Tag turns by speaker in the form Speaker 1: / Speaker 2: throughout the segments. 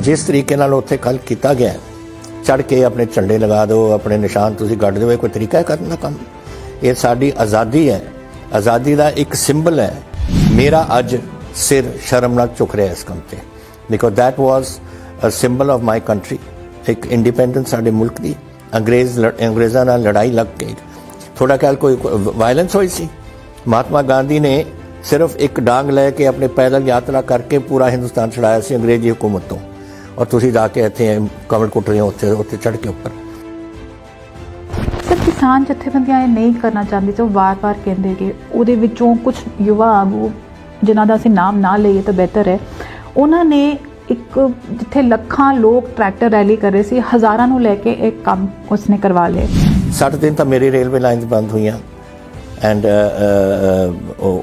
Speaker 1: जिस तरीके नाल उत्थे कल किया गया चढ़ के अपने झंडे लगा दो, अपने निशान तुसीं गढ़ दो, कोई तरीका है करने का काम? ये साडी आज़ादी है, आज़ादी का एक सिंबल है। मेरा अज सिर शर्म नाल झुक रहा है इस काम से, because that was a symbol of my country. एक इंडिपेंडेंस साडे मुल्क की अंग्रेज़ों नाल लड़ाई लग के थोड़ा ख्याल कोई वायलेंस हुई सी। महात्मा गांधी ने सिर्फ एक डांग लैके अपने पैदल यात्रा करके पूरा हिंदुस्तान छड़ाया सी अंग्रेजी हुकूमत तो, और तुसीं जाके इत्थे कमल कुट रहे हो उत्थे उत्थे चढ़ के उपर।
Speaker 2: सर किसान जथेबंदियां नहीं करना चाहती तो वार-वार कहंदे कि उहदे विचों कुछ युवा आगू जिन्हां दा असीं नाम ना लईए तो बेहतर है, उन्होंने एक जिथे लखां लोग ट्रैक्टर रैली कर रहे सी, हज़ारां नूं लैके एक काम उसने करवा लिया।
Speaker 1: 60 दिन तो मेरी रेलवे लाइन्स बंद हुई एंड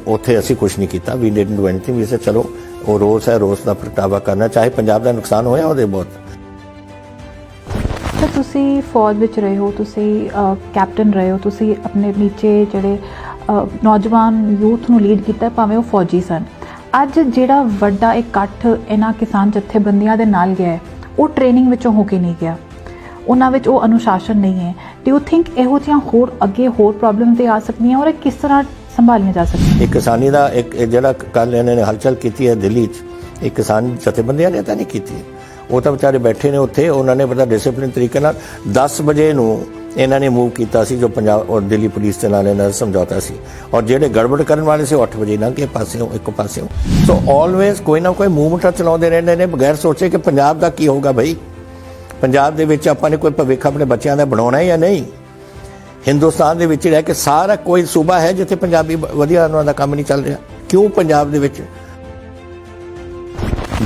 Speaker 1: उत्थे असीं कुछ नहीं किया। We didn't do anything. We say चलो वो रोज़ है, रोज़ का प्रगटावा करना, चाहे पंजाब का नुकसान होया उहदे बहुत।
Speaker 2: सर तुसीं फौज विच रहे हो, तुसीं कैप्टन रहे हो, तुसीं अपने नीचे जिहड़े नौजवान यूथ नूं लीड किया, भावें वो फौजी सन। अज जिहड़ा वड्डा इकट्ठ इन्हां किसान जथेबंदियां दे नाल गया है, वो ट्रेनिंग विचों हो के नहीं गया, उन्हां विच वो अनुशासन नहीं है। डू यू थिंक इहो जिहियां होर अगे होर प्रॉब्लम ते आ सकदियां और किस तरह संभालियां जा सकदियां?
Speaker 1: एक किसानी का एक जिहड़ा कल इन्होंने हलचल की है दिल्ली एक किसान जथेबंदियां ने तो नहीं की, वो तो बेचारे बैठे ने उत्थे, उन्होंने बड़ा डिसिपलिन तरीके नाल 10 बजे नूं इन्होंने मूव किया जो पंजाब और दिल्ली पुलिस के नाल इन्हां दा समझौता सी, और जिहड़े गड़बड़ करने वाले से 8 बजे ना के पासों एक पासों। सो ऑलवेज कोई ना कोई मूवमेंट चलाते रहते हैं बगैर सोचे कि पंजाब का की होगा। भाई पंजाब दे विच आपां ने कोई भविख अपने बच्चों का बनाना है या नहीं? हिंदुस्तान दे विच रह के सारा कोई सूबा है जिथे पंजाबी वधिया उन्हां दा काम नहीं चल रहा, क्यों पंजाब दे विच?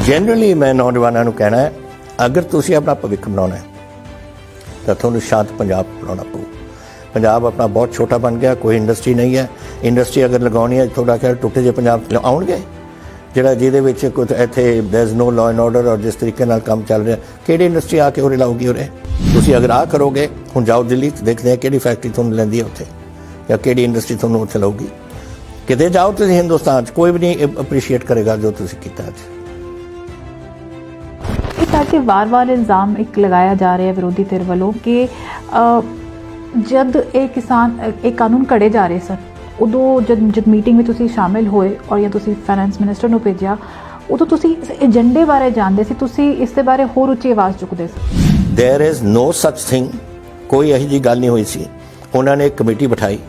Speaker 1: जनरली मैं नौजवानों को कहना है, अगर तुसीं अपना भविख बनाना है तो तुहानूं शांत पंजाब बनाना पऊ। पंजाब अपना बहुत छोटा बन गया, कोई इंडस्ट्री नहीं है। इंडस्ट्री अगर लगानी है थोड़ा ख्याल टुटे जे पंजाब आउणगे, जिहड़ा जिहदे विच कुछ इत्थे there is no law and order, और जिस तरीके नाल काम चल रहा किहड़ी इंडस्ट्री आके उरे लाऊगी? उरे तुसीं अगर आ करोगे, हुण जाओ दिल्ली देखते हैं किहड़ी फैक्ट्री तुहानूं लैंदी है उत्थे, या किहड़ी इंडस्ट्री तुहानूं उत्थे लाऊगी। किते जाओ तुसीं हिंदुस्तान च कोई भी नहीं अप्रीशिएट करेगा जो तुसीं कीता अज।
Speaker 2: ताकि वार-वार इल्ज़ाम एक लगाया जा रहा है विरोधी धिर वालों कि जब एक किसान एक कानून घड़े जा रहे सन, उदों जब मीटिंग में तुसीं शामिल होए और या तुसीं फाइनेंस मिनिस्टर नूं भेजिया, उदों तुसीं एजेंडे बारे जानदे सी, तुसीं इस दे बारे होर उच्ची आवाज़ चुकदे सी।
Speaker 1: There is no such thing, कोई यही जी गल नहीं हुई सी। उन्होंने एक कमेटी बिठाई,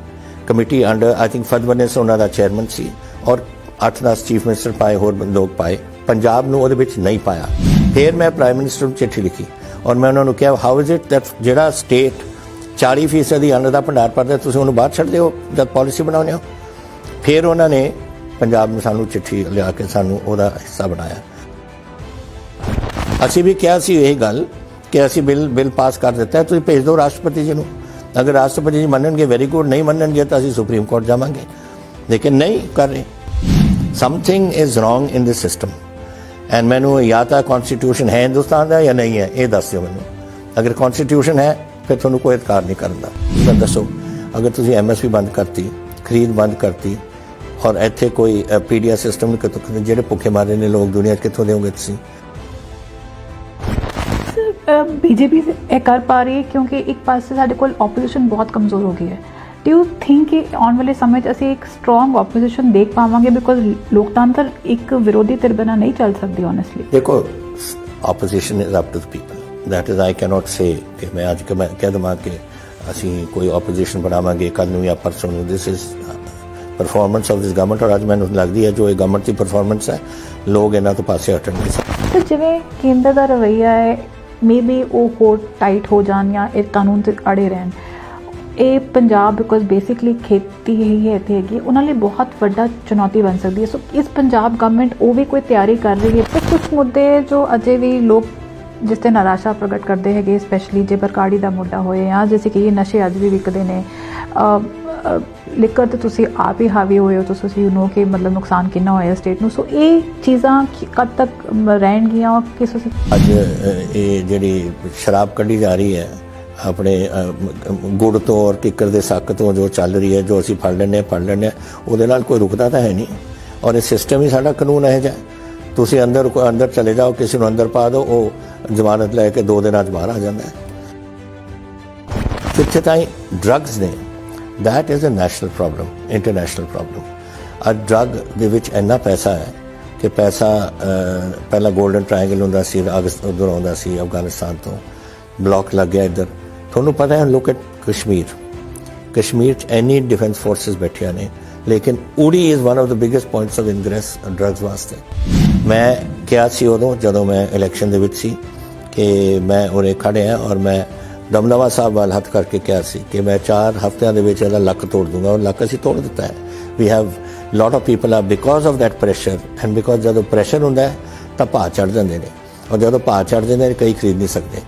Speaker 1: कमेटी अंडर आई थिंक फडवरनेस उन्हां दा चेयरमैन सी, और 8-10 चीफ मिनिस्टर पाए, होर लोग पाए, पंजाब नूं उहदे विच नहीं पाया। फिर मैं प्राइम मिनिस्टर नूं चिट्ठी लिखी और मैं उन्होंने कहा हाउ इज़ इट दैट जिहड़ा स्टेट 40% अन्न का भंडार भरदा तुसीं उहनूं बाहर छड्ड दिओ जब पॉलिसी बनाउने हो। फिर उन्होंने पंजाब में सानूं चिट्ठी लिया के सानूं उहदा हिस्सा बनाया। असीं भी कहा सी यही गल कि असीं बिल पास कर दिता है, तुसीं भेज दो राष्ट्रपति जी नूं, अगर राष्ट्रपति जी मनणगे वेरी गुड, नहीं मनणगे तो असीं सुप्रीम कोर्ट जावांगे, लेकिन नहीं कर रहे। Something is wrong in this system and मैनू या तो कॉन्स्टिट्यूशन है हिंदुस्तान का या नहीं है, ये दस दो मैनू। अगर कॉन्स्टिट्यूशन है फिर तुहानूं कोई अधिकार नहीं करन दा। तुसीं दसो, अगर तुसीं MSP बंद करती, खरीद बंद करती, और इत्थे कोई PDS सिस्टम जिहड़े भुखे मारे ने लोग दुनिया कित्थों देओगे तुसीं?
Speaker 2: बीजेपी कर पा रही है क्योंकि एक पास से साडे कोल ओपोजिशन बहुत कमज़ोर हो गई है। डू यू थिंक कि आने वाले समय असीं एक स्ट्रॉन्ग ओपोजिशन देख पावांगे? बिकॉज लोकतंत्र एक विरोधी धिर बिना नहीं चल सकती ऑनेस्टली।
Speaker 1: देखो, opposition is up to the people, that is I cannot say कि मैं अज कह देवां कि असीं कोई ओपोजिशन बनावांगे कल नूं या परसों नूं। This is performance of this government, और अज मैनूं लगदी है जो ये गवर्नमेंट की परफॉर्मेंस है, लोग इन्हां तो पासे हटणगे।
Speaker 2: तो जिवें केंद्र का रवैया है, मे बी वो होर टाइट हो जान या एक कानून से अड़े रहन। ये पंजाब बिकॉज बेसिकली खेती ही है इत्थे हैगी, उन्हां लई बहुत वड्डा चुनौती बन सकती है। सो इस पंजाब गवर्नमेंट वो भी कोई तैयारी कर रही है? तो कुछ मुद्दे जो अजे भी लोग जिस ते निराशा प्रगट करते हैं, स्पैशली जे बरकाड़ी का मुद्दा होए, या जैसे कि ये नशे अज भी विकते ने, लिकर तो तुसीं आप ही हावी होए हो, तो तुसीं नो कि मतलब नुकसान कितना होया स्टेट नूं। सो ये चीज़ां कद तक रहणगियां और किस
Speaker 1: अज ये जिहड़ी शराब कढ़ी जा रही है अपने गुड़ तो और किकर दे सक तो जो चल रही है, जो असीं फड़ लैंदे उहदे नाल कोई रुकदा तां है नहीं, और ये सिस्टम ही साडा कानून है जा ਤੁਸੀਂ ਅੰਦਰ ਚਲੇ ਜਾਓ, ਕਿਸੇ ਨੂੰ ਅੰਦਰ ਪਾ ਦਿਓ, ਉਹ ਜ਼ਮਾਨਤ ਲੈ ਕੇ 2 ਦਿਨਾਂ 'ਚ ਬਾਹਰ ਆ ਜਾਂਦਾ ਹੈ। ਜਿੱਥੇ ਤਾਈਂ ਡਰੱਗਸ ਨੇ, that is a national problem, international problem। ਅੱਜ ਡਰੱਗ ਦੇ ਵਿੱਚ ਇੰਨਾ ਪੈਸਾ ਹੈ ਕਿ ਪੈਸਾ ਪਹਿਲਾਂ ਗੋਲਡਨ ਟ੍ਰਾਇੰਗਲ ਹੁੰਦਾ ਸੀ, ਉੱਧਰ ਆਉਂਦਾ ਸੀ ਅਫਗਾਨਿਸਤਾਨ ਤੋਂ, ਬਲੌਕ ਲੱਗ ਗਿਆ ਇੱਧਰ। ਤੁਹਾਨੂੰ ਪਤਾ ਹੈ, ਲੁੱਕ ਐਟ ਕਸ਼ਮੀਰ 'ਚ ਇੰਨੀ ਡਿਫੈਂਸ ਫੋਰਸਿਸ ਬੈਠੀਆਂ ਨੇ, ਲੇਕਿਨ Uri is one of the biggest points of ingress drugs ਵਾਸਤੇ। ਮੈਂ ਕਿਹਾ ਸੀ ਉਦੋਂ ਜਦੋਂ ਮੈਂ ਇਲੈਕਸ਼ਨ ਦੇ ਵਿੱਚ ਸੀ ਕਿ ਮੈਂ ਉਰੇ ਖੜ੍ਹਿਆ ਔਰ ਮੈਂ ਦਮਦਮਾ ਸਾਹਿਬ ਵੱਲ ਹੱਥ ਕਰਕੇ ਕਿਹਾ ਸੀ ਕਿ ਮੈਂ 4 ਹਫ਼ਤਿਆਂ ਦੇ ਵਿੱਚ ਇਹਦਾ ਲੱਕ ਤੋੜ ਦੂੰਗਾ, ਔਰ ਲੱਕ ਅਸੀਂ ਤੋੜ ਦਿੱਤਾ ਹੈ। We have lot of people ਆ because of that pressure and because ਜਦੋਂ ਪ੍ਰੈਸ਼ਰ ਹੁੰਦਾ ਹੈ ਤਾਂ ਭਾਅ ਚੜ੍ਹ ਜਾਂਦੇ ਨੇ, ਔਰ ਜਦੋਂ ਭਾਅ ਚੜ੍ਹ ਜਾਂਦੇ ਨੇ ਕਈ ਖਰੀਦ ਨਹੀਂ ਸਕਦੇ।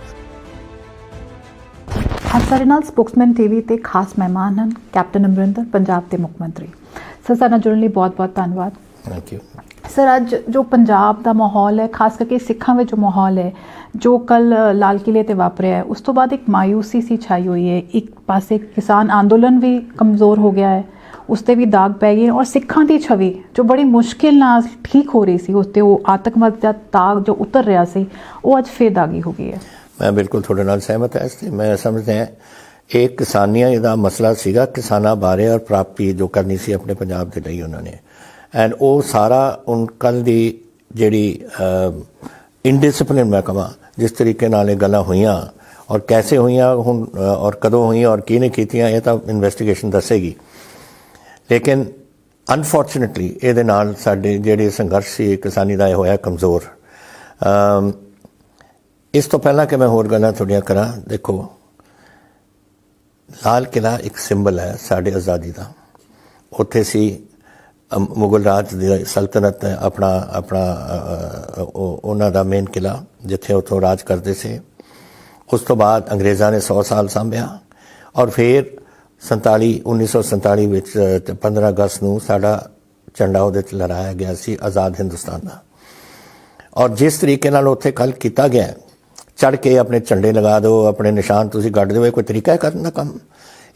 Speaker 2: ਅੱਜ ਸਾਡੇ ਨਾਲ ਸਪੋਕਸਮੈਨ ਟੀਵੀ ਤੇ ਖਾਸ ਮਹਿਮਾਨ ਹਨ ਕੈਪਟਨ ਅਮਰਿੰਦਰ, ਪੰਜਾਬ ਦੇ ਮੁੱਖ ਮੰਤਰੀ। ਸਰ, ਸਾਡੇ ਨਾਲ ਜੁੜਨ ਲਈ ਬਹੁਤ-ਬਹੁਤ ਧੰਨਵਾਦ।
Speaker 1: Thank you
Speaker 2: sir. ਅੱਜ ਜੋ ਪੰਜਾਬ ਦਾ ਮਾਹੌਲ ਹੈ, ਖਾਸ ਕਰਕੇ ਸਿੱਖਾਂ ਵਿੱਚ ਜੋ ਮਾਹੌਲ ਹੈ, ਜੋ ਕੱਲ ਲਾਲ ਕਿਲੇ ਤੇ ਵਾਪਰਿਆ ਹੈ, ਉਸ ਤੋਂ ਬਾਅਦ ਇੱਕ ਮਾਯੂਸੀ ਸੀ ਛਾਈ ਹੋਈ ਹੈ। ਇੱਕ ਪਾਸੇ ਕਿਸਾਨ ਅੰਦੋਲਨ ਵੀ ਕਮਜ਼ੋਰ ਹੋ ਗਿਆ ਹੈ, ਉਸ 'ਤੇ ਵੀ ਦਾਗ ਪੈ ਗਏ, ਔਰ ਸਿੱਖਾਂ ਦੀ ਛਵੀ ਜੋ ਬੜੀ ਮੁਸ਼ਕਿਲ ਨਾਲ ਠੀਕ ਹੋ ਰਹੀ ਸੀ, ਉਸ 'ਤੇ ਉਹ ਆਤੰਕਵਾਦ ਦਾ ਦਾਗ ਜੋ ਉਤਰ ਰਿਹਾ ਸੀ, ਉਹ ਅੱਜ ਫਿਰ ਦਾਗੀ ਹੋ ਗਈ ਹੈ।
Speaker 1: ਮੈਂ ਬਿਲਕੁਲ ਤੁਹਾਡੇ ਨਾਲ ਸਹਿਮਤ ਹਾਂ। ਇਸ 'ਤੇ ਮੈਂ ਸਮਝਦਾ ਹਾਂ ਇਹ ਕਿਸਾਨੀਆਂ ਦਾ ਮਸਲਾ ਸੀਗਾ, ਕਿਸਾਨਾਂ ਬਾਰੇ ਔਰ ਪ੍ਰਾਪਤੀ ਜੋ ਕਰਨੀ ਸੀ ਆਪਣੇ ਪੰਜਾਬ ਦੇ ਲਈ ਉਹਨਾਂ ਨੇ, ਐਂਡ ਉਹ ਸਾਰਾ ਕੱਲ੍ਹ ਦੀ ਜਿਹੜੀ ਇਨਡਿਸਪਲਿਨ ਮੈਂ ਕਹਾਂ ਜਿਸ ਤਰੀਕੇ ਨਾਲ ਇਹ ਗੱਲਾਂ ਹੋਈਆਂ ਔਰ ਕੈਸੇ ਹੋਈਆਂ ਹੁਣ ਔਰ ਕਦੋਂ ਹੋਈਆਂ ਔਰ ਕਿਹਨੇ ਕੀਤੀਆਂ, ਇਹ ਤਾਂ ਇਨਵੈਸਟੀਗੇਸ਼ਨ ਦੱਸੇਗੀ। ਲੇਕਿਨ ਅਨਫੋਰਚੂਨੇਟਲੀ ਇਹਦੇ ਨਾਲ ਸਾਡੇ ਜਿਹੜੇ ਸੰਘਰਸ਼ ਸੀ ਕਿਸਾਨੀ ਦਾ ਇਹ ਹੋਇਆ ਕਮਜ਼ੋਰ। ਇਸ ਤੋਂ ਪਹਿਲਾਂ ਕਿ ਮੈਂ ਹੋਰ ਗੱਲਾਂ ਤੁਹਾਡੀਆਂ ਕਰਾਂ, ਦੇਖੋ ਲਾਲ ਕਿਲ੍ਹਾ ਇੱਕ ਸਿੰਬਲ ਹੈ ਸਾਡੇ ਆਜ਼ਾਦੀ ਦਾ। ਉੱਥੇ ਸੀ ਮੁਗਲ ਰਾਜ ਦੀ ਸਲਤਨਤ ਆਪਣਾ ਉਹਨਾਂ ਦਾ ਮੇਨ ਕਿਲ੍ਹਾ ਜਿੱਥੇ ਉੱਥੋਂ ਰਾਜ ਕਰਦੇ ਸੀ। ਉਸ ਤੋਂ ਬਾਅਦ ਅੰਗਰੇਜ਼ਾਂ ਨੇ 100 ਸਾਲ ਸਾਂਭਿਆ ਔਰ ਫਿਰ 1947 ਵਿੱਚ 15 ਅਗਸਤ ਨੂੰ ਸਾਡਾ ਝੰਡਾ ਉਹਦੇ 'ਚ ਲਹਿਰਾਇਆ ਗਿਆ ਸੀ, ਆਜ਼ਾਦ ਹਿੰਦੁਸਤਾਨ ਦਾ। ਔਰ ਜਿਸ ਤਰੀਕੇ ਨਾਲ ਉੱਥੇ ਕੱਲ੍ਹ ਕੀਤਾ ਗਿਆ, ਚੜ੍ਹ ਕੇ ਆਪਣੇ ਝੰਡੇ ਲਗਾ ਦਿਓ, ਆਪਣੇ ਨਿਸ਼ਾਨ ਤੁਸੀਂ ਗੱਡ ਦਿਓ, ਇਹ ਕੋਈ ਤਰੀਕਾ ਹੈ ਕਰਨ ਦਾ ਕੰਮ?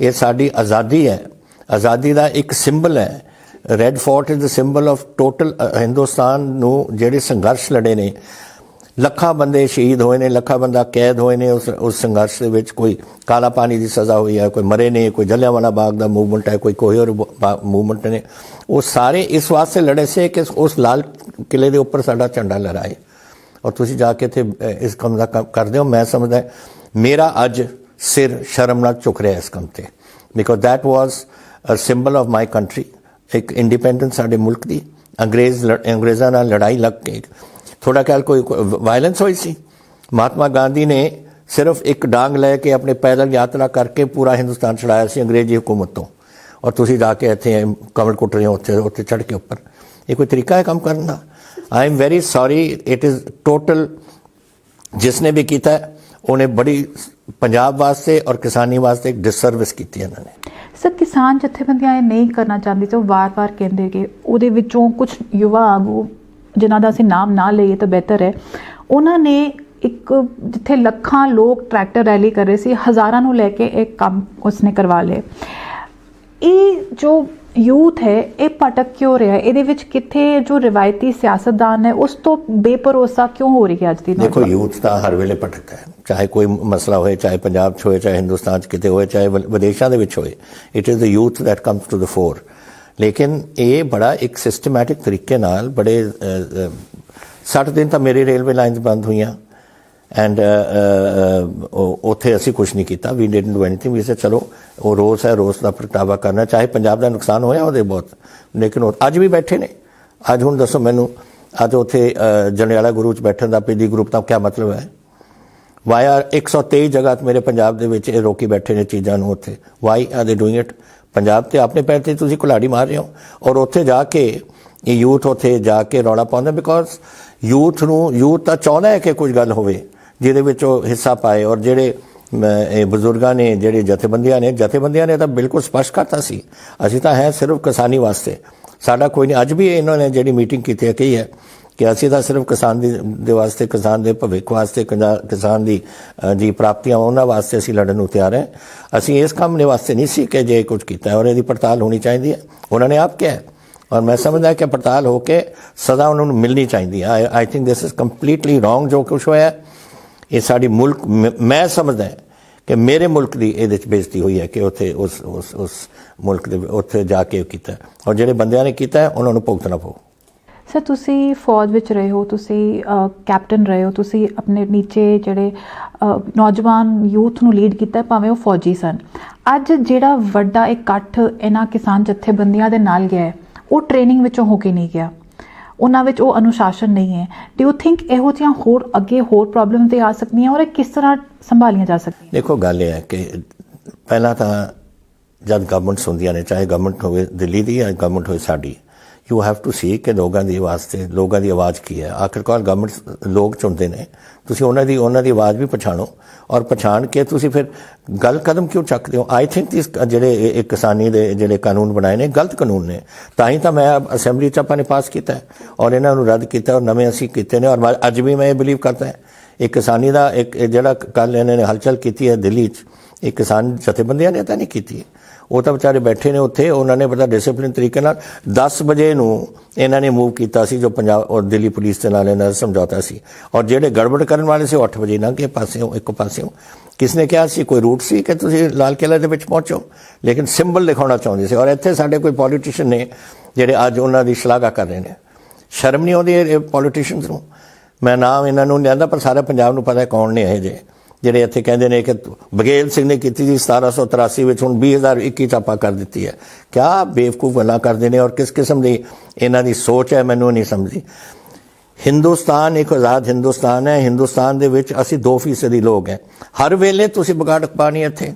Speaker 1: ਇਹ ਸਾਡੀ ਆਜ਼ਾਦੀ ਹੈ, ਆਜ਼ਾਦੀ ਦਾ ਇੱਕ ਸਿੰਬਲ ਹੈ। Red fort is the symbol of total Hindustan ਨੂੰ ਜਿਹੜੇ ਸੰਘਰਸ਼ ਲੜੇ ਨੇ। ਲੱਖਾਂ ਬੰਦੇ ਸ਼ਹੀਦ ਹੋਏ ਨੇ, ਲੱਖਾਂ ਬੰਦਾ ਕੈਦ ਹੋਏ ਨੇ ਉਸ ਸੰਘਰਸ਼ ਦੇ ਵਿੱਚ। ਕੋਈ ਕਾਲਾ ਪਾਣੀ ਦੀ ਸਜ਼ਾ ਹੋਈ ਹੈ, ਕੋਈ ਮਰੇ ਨੇ, ਕੋਈ ਜਲਿਆਂਵਾਲਾ ਬਾਗ ਦਾ ਮੂਵਮੈਂਟ ਹੈ, ਕੋਈ ਹੋਰ ਮੂਵਮੈਂਟ ਨੇ। ਉਹ ਸਾਰੇ ਇਸ ਵਾਸਤੇ ਲੜੇ ਸੀ ਕਿ ਉਸ ਲਾਲ ਕਿਲੇ ਦੇ ਉੱਪਰ ਸਾਡਾ ਝੰਡਾ ਲਹਿਰਾਏ। ਔਰ ਤੁਸੀਂ ਜਾ ਕੇ ਇੱਥੇ ਇਸ ਕੰਮ ਦਾ ਕਰਦੇ ਹੋ। ਮੈਂ ਸਮਝਦਾ ਮੇਰਾ ਅੱਜ ਸਿਰ ਸ਼ਰਮ ਨਾਲ ਝੁਕ ਰਿਹਾ ਇਸ ਕੰਮ 'ਤੇ, because that was a symbol of my country. ਇੱਕ ਇੰਡੀਪੈਂਡੈਂਸ ਸਾਡੇ ਮੁਲਕ ਦੀ ਅੰਗਰੇਜ਼ਾਂ ਨਾਲ ਲੜਾਈ ਲੱਗ ਕੇ ਥੋੜਾ ਖਿਆਲ ਕੋਈ ਵਾਇਲੈਂਸ ਹੋਈ ਸੀ? ਮਹਾਤਮਾ ਗਾਂਧੀ ਨੇ ਸਿਰਫ ਇੱਕ ਡਾਂਗ ਲੈ ਕੇ ਆਪਣੇ ਪੈਦਲ ਯਾਤਰਾ ਕਰਕੇ ਪੂਰਾ ਹਿੰਦੁਸਤਾਨ ਛੁਡਾਇਆ ਸੀ ਅੰਗਰੇਜ਼ੀ ਹੁਕੂਮਤ ਤੋਂ। ਔਰ ਤੁਸੀਂ ਜਾ ਕੇ ਇੱਥੇ ਕਮਲ ਕੁੱਟ ਰਹੇ ਹੋ ਉੱਥੇ ਚੜ੍ਹ ਕੇ ਉੱਪਰ। ਇਹ ਕੋਈ ਤਰੀਕਾ ਹੈ ਕੰਮ ਕਰਨ ਦਾ? I am very sorry, it is total जिसने भी किया उन्हें बड़ी पंजाब वास्ते और किसानी वास्ते एक डिससर्विस की इन्होंने।
Speaker 2: सर, किसान जथेबंदियां ये नहीं करना चाहती तो वार-वार कहते कि ਉਹਦੇ ਵਿੱਚੋਂ ਕੁਝ युवा आगू ਜਿਨ੍ਹਾਂ ਦਾ ਅਸੀਂ ਨਾਮ ਨਾ ਲਈਏ ਤਾਂ ਬਿਹਤਰ ਹੈ, ਉਹਨਾਂ ਨੇ ਇੱਕ ਜਿੱਥੇ ਲੱਖਾਂ ਲੋਕ ਟਰੈਕਟਰ ਰੈਲੀ ਕਰ ਰਹੇ ਸੀ, ਹਜ਼ਾਰਾਂ ਨੂੰ ਲੈ ਕੇ ਇੱਕ ਕੰਮ ਉਸਨੇ ਕਰਵਾ ਲਿਆ। ਇਹ ਜੋ ਯੂਥ ਹੈ ਇਹ ਭਟਕ ਕਿਉਂ ਰਿਹਾ? ਇਹਦੇ ਵਿੱਚ ਕਿੱਥੇ ਜੋ ਰਿਵਾਇਤੀ ਸਿਆਸਤਦਾਨ ਹੈ ਉਸ ਤੋਂ ਬੇਭਰੋਸਾ ਕਿਉਂ ਹੋ ਰਹੀ ਹੈ ਅੱਜ ਦੀ?
Speaker 1: ਦੇਖੋ, ਯੂਥ ਤਾਂ ਹਰ ਵੇਲੇ ਭਟਕਦਾ ਹੈ, ਚਾਹੇ ਕੋਈ ਮਸਲਾ ਹੋਏ, ਚਾਹੇ ਪੰਜਾਬ 'ਚ ਹੋਏ, ਚਾਹੇ ਹਿੰਦੁਸਤਾਨ 'ਚ ਕਿਤੇ ਹੋਏ, ਚਾਹੇ ਵਿਦੇਸ਼ਾਂ ਦੇ ਵਿੱਚ ਹੋਏ। It is the youth that comes to the fore. ਲੇਕਿਨ ਇਹ ਬੜਾ ਇੱਕ ਸਿਸਟਮੈਟਿਕ ਤਰੀਕੇ ਨਾਲ ਬੜੇ 60 ਦਿਨ ਤਾਂ ਮੇਰੀ ਰੇਲਵੇ ਲਾਈਨਸ ਬੰਦ ਹੋਈਆਂ ਐਂਡ ਉੱਥੇ ਅਸੀਂ ਕੁਛ ਨਹੀਂ ਕੀਤਾ। We didn't do anything. We say ਚਲੋ ਉਹ ਰੋਸ ਹੈ, ਰੋਸ ਦਾ ਪ੍ਰਗਟਾਵਾ ਕਰਨਾ, ਚਾਹੇ ਪੰਜਾਬ ਦਾ ਨੁਕਸਾਨ ਹੋਇਆ ਉਹਦੇ ਬਹੁਤ, ਲੇਕਿਨ ਉਹ ਅੱਜ ਵੀ ਬੈਠੇ ਨੇ। ਅੱਜ ਹੁਣ ਦੱਸੋ ਮੈਨੂੰ, ਅੱਜ ਉੱਥੇ ਜੰਡਿਆਲਾ ਗੁਰੂ 'ਚ ਬੈਠਣ ਦਾ ਪੀਡੀ ਗਰੁੱਪ ਦਾ ਕਿਆ ਮਤਲਬ ਹੈ? ਵਾਈ 123 ਜਗ੍ਹਾ ਮੇਰੇ ਪੰਜਾਬ ਦੇ ਵਿੱਚ ਇਹ ਰੋਕੀ ਬੈਠੇ ਨੇ ਚੀਜ਼ਾਂ ਨੂੰ ਉੱਥੇ। ਵਾਈ ਆਰ ਦੇ ਡੂਇੰਗ ਇਟ? ਪੰਜਾਬ ਤੇ ਆਪਣੇ ਪੈਰ 'ਤੇ ਤੁਸੀਂ ਕੁਲਾੜੀ ਮਾਰ ਰਹੇ ਹੋ ਔਰ ਉੱਥੇ ਜਾ ਕੇ ਇਹ ਯੂਥ ਉੱਥੇ ਜਾ ਕੇ ਰੌਲਾ ਪਾਉਂਦਾ। ਬਿਕੋਜ਼ ਯੂਥ ਤਾਂ ਚਾਹੁੰਦਾ ਹੈ ਕਿ ਕੁਝ ਗੱਲ ਹੋਵੇ ਜਿਹਦੇ ਵਿੱਚ ਉਹ ਹਿੱਸਾ ਪਾਏ। ਔਰ ਜਿਹੜੇ ਬਜ਼ੁਰਗਾਂ ਨੇ, ਜਿਹੜੇ ਜਥੇਬੰਦੀਆਂ ਨੇ ਤਾਂ ਬਿਲਕੁਲ ਸਪਸ਼ਟ ਕਰਤਾ ਸੀ, ਅਸੀਂ ਤਾਂ ਹੈ ਸਿਰਫ ਕਿਸਾਨੀ ਵਾਸਤੇ, ਸਾਡਾ ਕੋਈ ਨਹੀਂ। ਅੱਜ ਵੀ ਇਹਨਾਂ ਨੇ ਜਿਹੜੀ ਮੀਟਿੰਗ ਕੀਤੀ ਹੈ ਕਹੀ ਹੈ ਕਿ ਅਸੀਂ ਤਾਂ ਸਿਰਫ ਕਿਸਾਨ ਦੇ ਵਾਸਤੇ, ਕਿਸਾਨ ਦੇ ਭਵਿੱਖ ਵਾਸਤੇ, ਕਿਸਾਨ ਦੀ ਪ੍ਰਾਪਤੀਆਂ ਉਹਨਾਂ ਵਾਸਤੇ ਅਸੀਂ ਲੜਨ ਨੂੰ ਤਿਆਰ ਹੈ। ਅਸੀਂ ਇਸ ਕੰਮ ਦੇ ਵਾਸਤੇ ਨਹੀਂ ਸੀ ਕਿ ਜੇ ਕੁਝ ਕੀਤਾ ਹੈ, ਔਰ ਇਹਦੀ ਪੜਤਾਲ ਹੋਣੀ ਚਾਹੀਦੀ ਹੈ। ਉਹਨਾਂ ਨੇ ਆਪ ਕਿਹਾ ਔਰ ਮੈਂ ਸਮਝਦਾ ਕਿ ਪੜਤਾਲ ਹੋ ਕੇ ਸਜ਼ਾ ਉਹਨਾਂ ਨੂੰ ਮਿਲਣੀ ਚਾਹੀਦੀ ਹੈ। I think this is completely wrong ਜੋ ਕੁਛ ਹੋਇਆ। ਇਹ ਸਾਡੀ ਮੁਲਕ ਮੈਂ ਸਮਝਦਾ ਕਿ ਮੇਰੇ ਮੁਲਕ ਦੀ ਇਹਦੇ 'ਚ ਬੇਇੱਜ਼ਤੀ ਹੋਈ ਹੈ ਕਿ ਉੱਥੇ ਉਸ ਮੁਲਕ ਦੇ ਉੱਥੇ ਜਾ ਕੇ ਕੀਤਾ, ਔਰ ਜਿਹੜੇ ਬੰਦਿਆਂ ਨੇ ਕੀਤਾ ਹੈ ਉਹਨਾਂ ਨੂੰ ਭੁਗਤਣਾ ਪਊ।
Speaker 2: ਸਰ ਤੁਸੀਂ ਫੌਜ ਵਿੱਚ ਰਹੇ ਹੋ, ਤੁਸੀਂ ਕੈਪਟਨ ਰਹੇ ਹੋ, ਤੁਸੀਂ ਆਪਣੇ ਨੀਚੇ ਜਿਹੜੇ ਨੌਜਵਾਨ ਯੂਥ ਨੂੰ ਲੀਡ ਕੀਤਾ ਭਾਵੇਂ ਉਹ ਫੌਜੀ ਸਨ। ਅੱਜ ਜਿਹੜਾ ਵੱਡਾ ਇਕੱਠ ਇਹਨਾਂ ਕਿਸਾਨ ਜਥੇਬੰਦੀਆਂ ਦੇ ਨਾਲ ਗਿਆ ਹੈ ਉਹ ਟ੍ਰੇਨਿੰਗ ਵਿੱਚੋਂ ਹੋ ਕੇ ਨਹੀਂ ਗਿਆ, ਉਹਨਾਂ ਵਿੱਚ ਉਹ ਅਨੁਸ਼ਾਸਨ ਨਹੀਂ ਹੈ। ਡੂ ਯੂ ਥਿੰਕ ਇਹੋ ਜਿਹੀਆਂ ਹੋਰ ਅੱਗੇ ਹੋਰ ਪ੍ਰੋਬਲਮ ਤੇ ਆ ਸਕਦੀਆਂ ਔਰ ਇਹ ਕਿਸ ਤਰ੍ਹਾਂ ਸੰਭਾਲੀਆਂ ਜਾ ਸਕਦੀਆਂ?
Speaker 1: ਦੇਖੋ ਗੱਲ ਇਹ ਹੈ ਕਿ ਪਹਿਲਾਂ ਤਾਂ ਜਦ ਗਵਰਨਮੈਂਟਸ ਹੁੰਦੀਆਂ ਨੇ, ਚਾਹੇ ਗਵਰਨਮੈਂਟ ਹੋਵੇ ਦਿੱਲੀ ਦੀ ਜਾਂ ਗਵਰਨਮੈਂਟ ਹੋਵੇ ਸਾਡੀ, ਯੂ ਹੈਵ ਟੂ ਸੀ ਕਿ ਲੋਕਾਂ ਦੀ ਵਾਸਤੇ ਲੋਕਾਂ ਦੀ ਆਵਾਜ਼ ਕੀ ਹੈ। ਆਖਿਰਕਾਰ ਗਵਰਨਮੈਂਟ ਲੋਕ ਚੁਣਦੇ ਨੇ, ਤੁਸੀਂ ਉਹਨਾਂ ਦੀ ਆਵਾਜ਼ ਵੀ ਪਛਾਣੋ ਔਰ ਪਛਾਣ ਕੇ ਤੁਸੀਂ ਫਿਰ ਗੱਲ ਕਦਮ ਕਿਉਂ ਚੱਕਦੇ ਹੋ। ਆਈ ਥਿੰਕ ਇਸ ਜਿਹੜੇ ਇਹ ਕਿਸਾਨੀ ਦੇ ਜਿਹੜੇ ਕਾਨੂੰਨ ਬਣਾਏ ਨੇ ਗਲਤ ਕਾਨੂੰਨ ਨੇ, ਤਾਂ ਹੀ ਤਾਂ ਮੈਂ ਅਸੈਂਬਲੀ 'ਚ ਆਪਾਂ ਨੇ ਪਾਸ ਕੀਤਾ ਔਰ ਇਹਨਾਂ ਨੂੰ ਰੱਦ ਕੀਤਾ ਔਰ ਨਵੇਂ ਅਸੀਂ ਕੀਤੇ ਨੇ। ਔਰ ਅੱਜ ਵੀ ਮੈਂ ਇਹ ਬਿਲੀਵ ਕਰਦਾ ਇਹ ਕਿਸਾਨੀ ਦਾ ਇੱਕ ਜਿਹੜਾ ਕੱਲ੍ਹ ਇਹਨਾਂ ਨੇ ਹਲਚਲ ਕੀਤੀ ਹੈ ਦਿੱਲੀ 'ਚ, ਇਹ ਕਿਸਾਨ ਜਥੇਬੰਦੀਆਂ ਨੇ ਤਾਂ ਨਹੀਂ ਕੀਤੀ, ਉਹ ਤਾਂ ਵਿਚਾਰੇ ਬੈਠੇ ਨੇ ਉੱਥੇ। ਉਹਨਾਂ ਨੇ ਬੜਾ ਡਿਸਪਲਿਨ ਤਰੀਕੇ ਨਾਲ 10 ਵਜੇ ਨੂੰ ਇਹਨਾਂ ਨੇ ਮੂਵ ਕੀਤਾ ਸੀ, ਜੋ ਪੰਜਾਬ ਔਰ ਦਿੱਲੀ ਪੁਲਿਸ ਦੇ ਨਾਲ ਇਹਨਾਂ ਦਾ ਸਮਝੌਤਾ ਸੀ, ਔਰ ਜਿਹੜੇ ਗੜਬੜ ਕਰਨ ਵਾਲੇ ਸੀ ਉਹ 8 ਵਜੇ ਲੰਘ ਕੇ ਪਾਸਿਓਂ ਇੱਕ ਪਾਸਿਓਂ। ਕਿਸ ਨੇ ਕਿਹਾ ਸੀ ਕੋਈ ਰੂਟ ਸੀ ਕਿ ਤੁਸੀਂ ਲਾਲ ਕਿਲ੍ਹੇ ਦੇ ਵਿੱਚ ਪਹੁੰਚੋ, ਲੇਕਿਨ ਸਿੰਬਲ ਦਿਖਾਉਣਾ ਚਾਹੁੰਦੇ ਸੀ। ਔਰ ਇੱਥੇ ਸਾਡੇ ਕੋਈ ਪੋਲੀਟੀਸ਼ੀਅਨ ਨੇ ਜਿਹੜੇ ਅੱਜ ਉਹਨਾਂ ਦੀ ਸ਼ਲਾਘਾ ਕਰ ਰਹੇ ਨੇ, ਸ਼ਰਮ ਨਹੀਂ ਆਉਂਦੀ ਇਹ ਪੋਲੀਟੀਸ਼ੀਅਨਸ ਨੂੰ। ਮੈਂ ਨਾਮ ਇਹਨਾਂ ਨੂੰ ਨਹੀਂ ਲੈਂਦਾ ਪਰ ਸਾਰੇ ਪੰਜਾਬ ਨੂੰ ਪਤਾ ਕੌਣ ਨੇ ਇਹ ਜਿਹੜੇ ਇੱਥੇ ਕਹਿੰਦੇ ਨੇ ਕਿ ਬਘੇਲ ਸਿੰਘ ਨੇ ਕੀਤੀ ਸੀ 1783 ਵਿੱਚ, ਹੁਣ 2021 'ਚ ਆਪਾਂ ਕਰ ਦਿੱਤੀ ਹੈ। ਕਿਆ ਬੇਵਕੂਫ ਗੱਲਾਂ ਕਰਦੇ ਨੇ ਔਰ ਕਿਸ ਕਿਸਮ ਦੀ ਇਹਨਾਂ ਦੀ ਸੋਚ ਹੈ ਮੈਨੂੰ ਨਹੀਂ ਸਮਝਦੀ। ਹਿੰਦੁਸਤਾਨ ਇੱਕ ਆਜ਼ਾਦ ਹਿੰਦੁਸਤਾਨ ਹੈ। ਹਿੰਦੁਸਤਾਨ ਦੇ ਵਿੱਚ ਅਸੀਂ 2% ਲੋਕ ਹੈ। ਹਰ ਵੇਲੇ ਤੁਸੀਂ ਵਿਗਾੜ ਪਾਣੀ ਇੱਥੇ।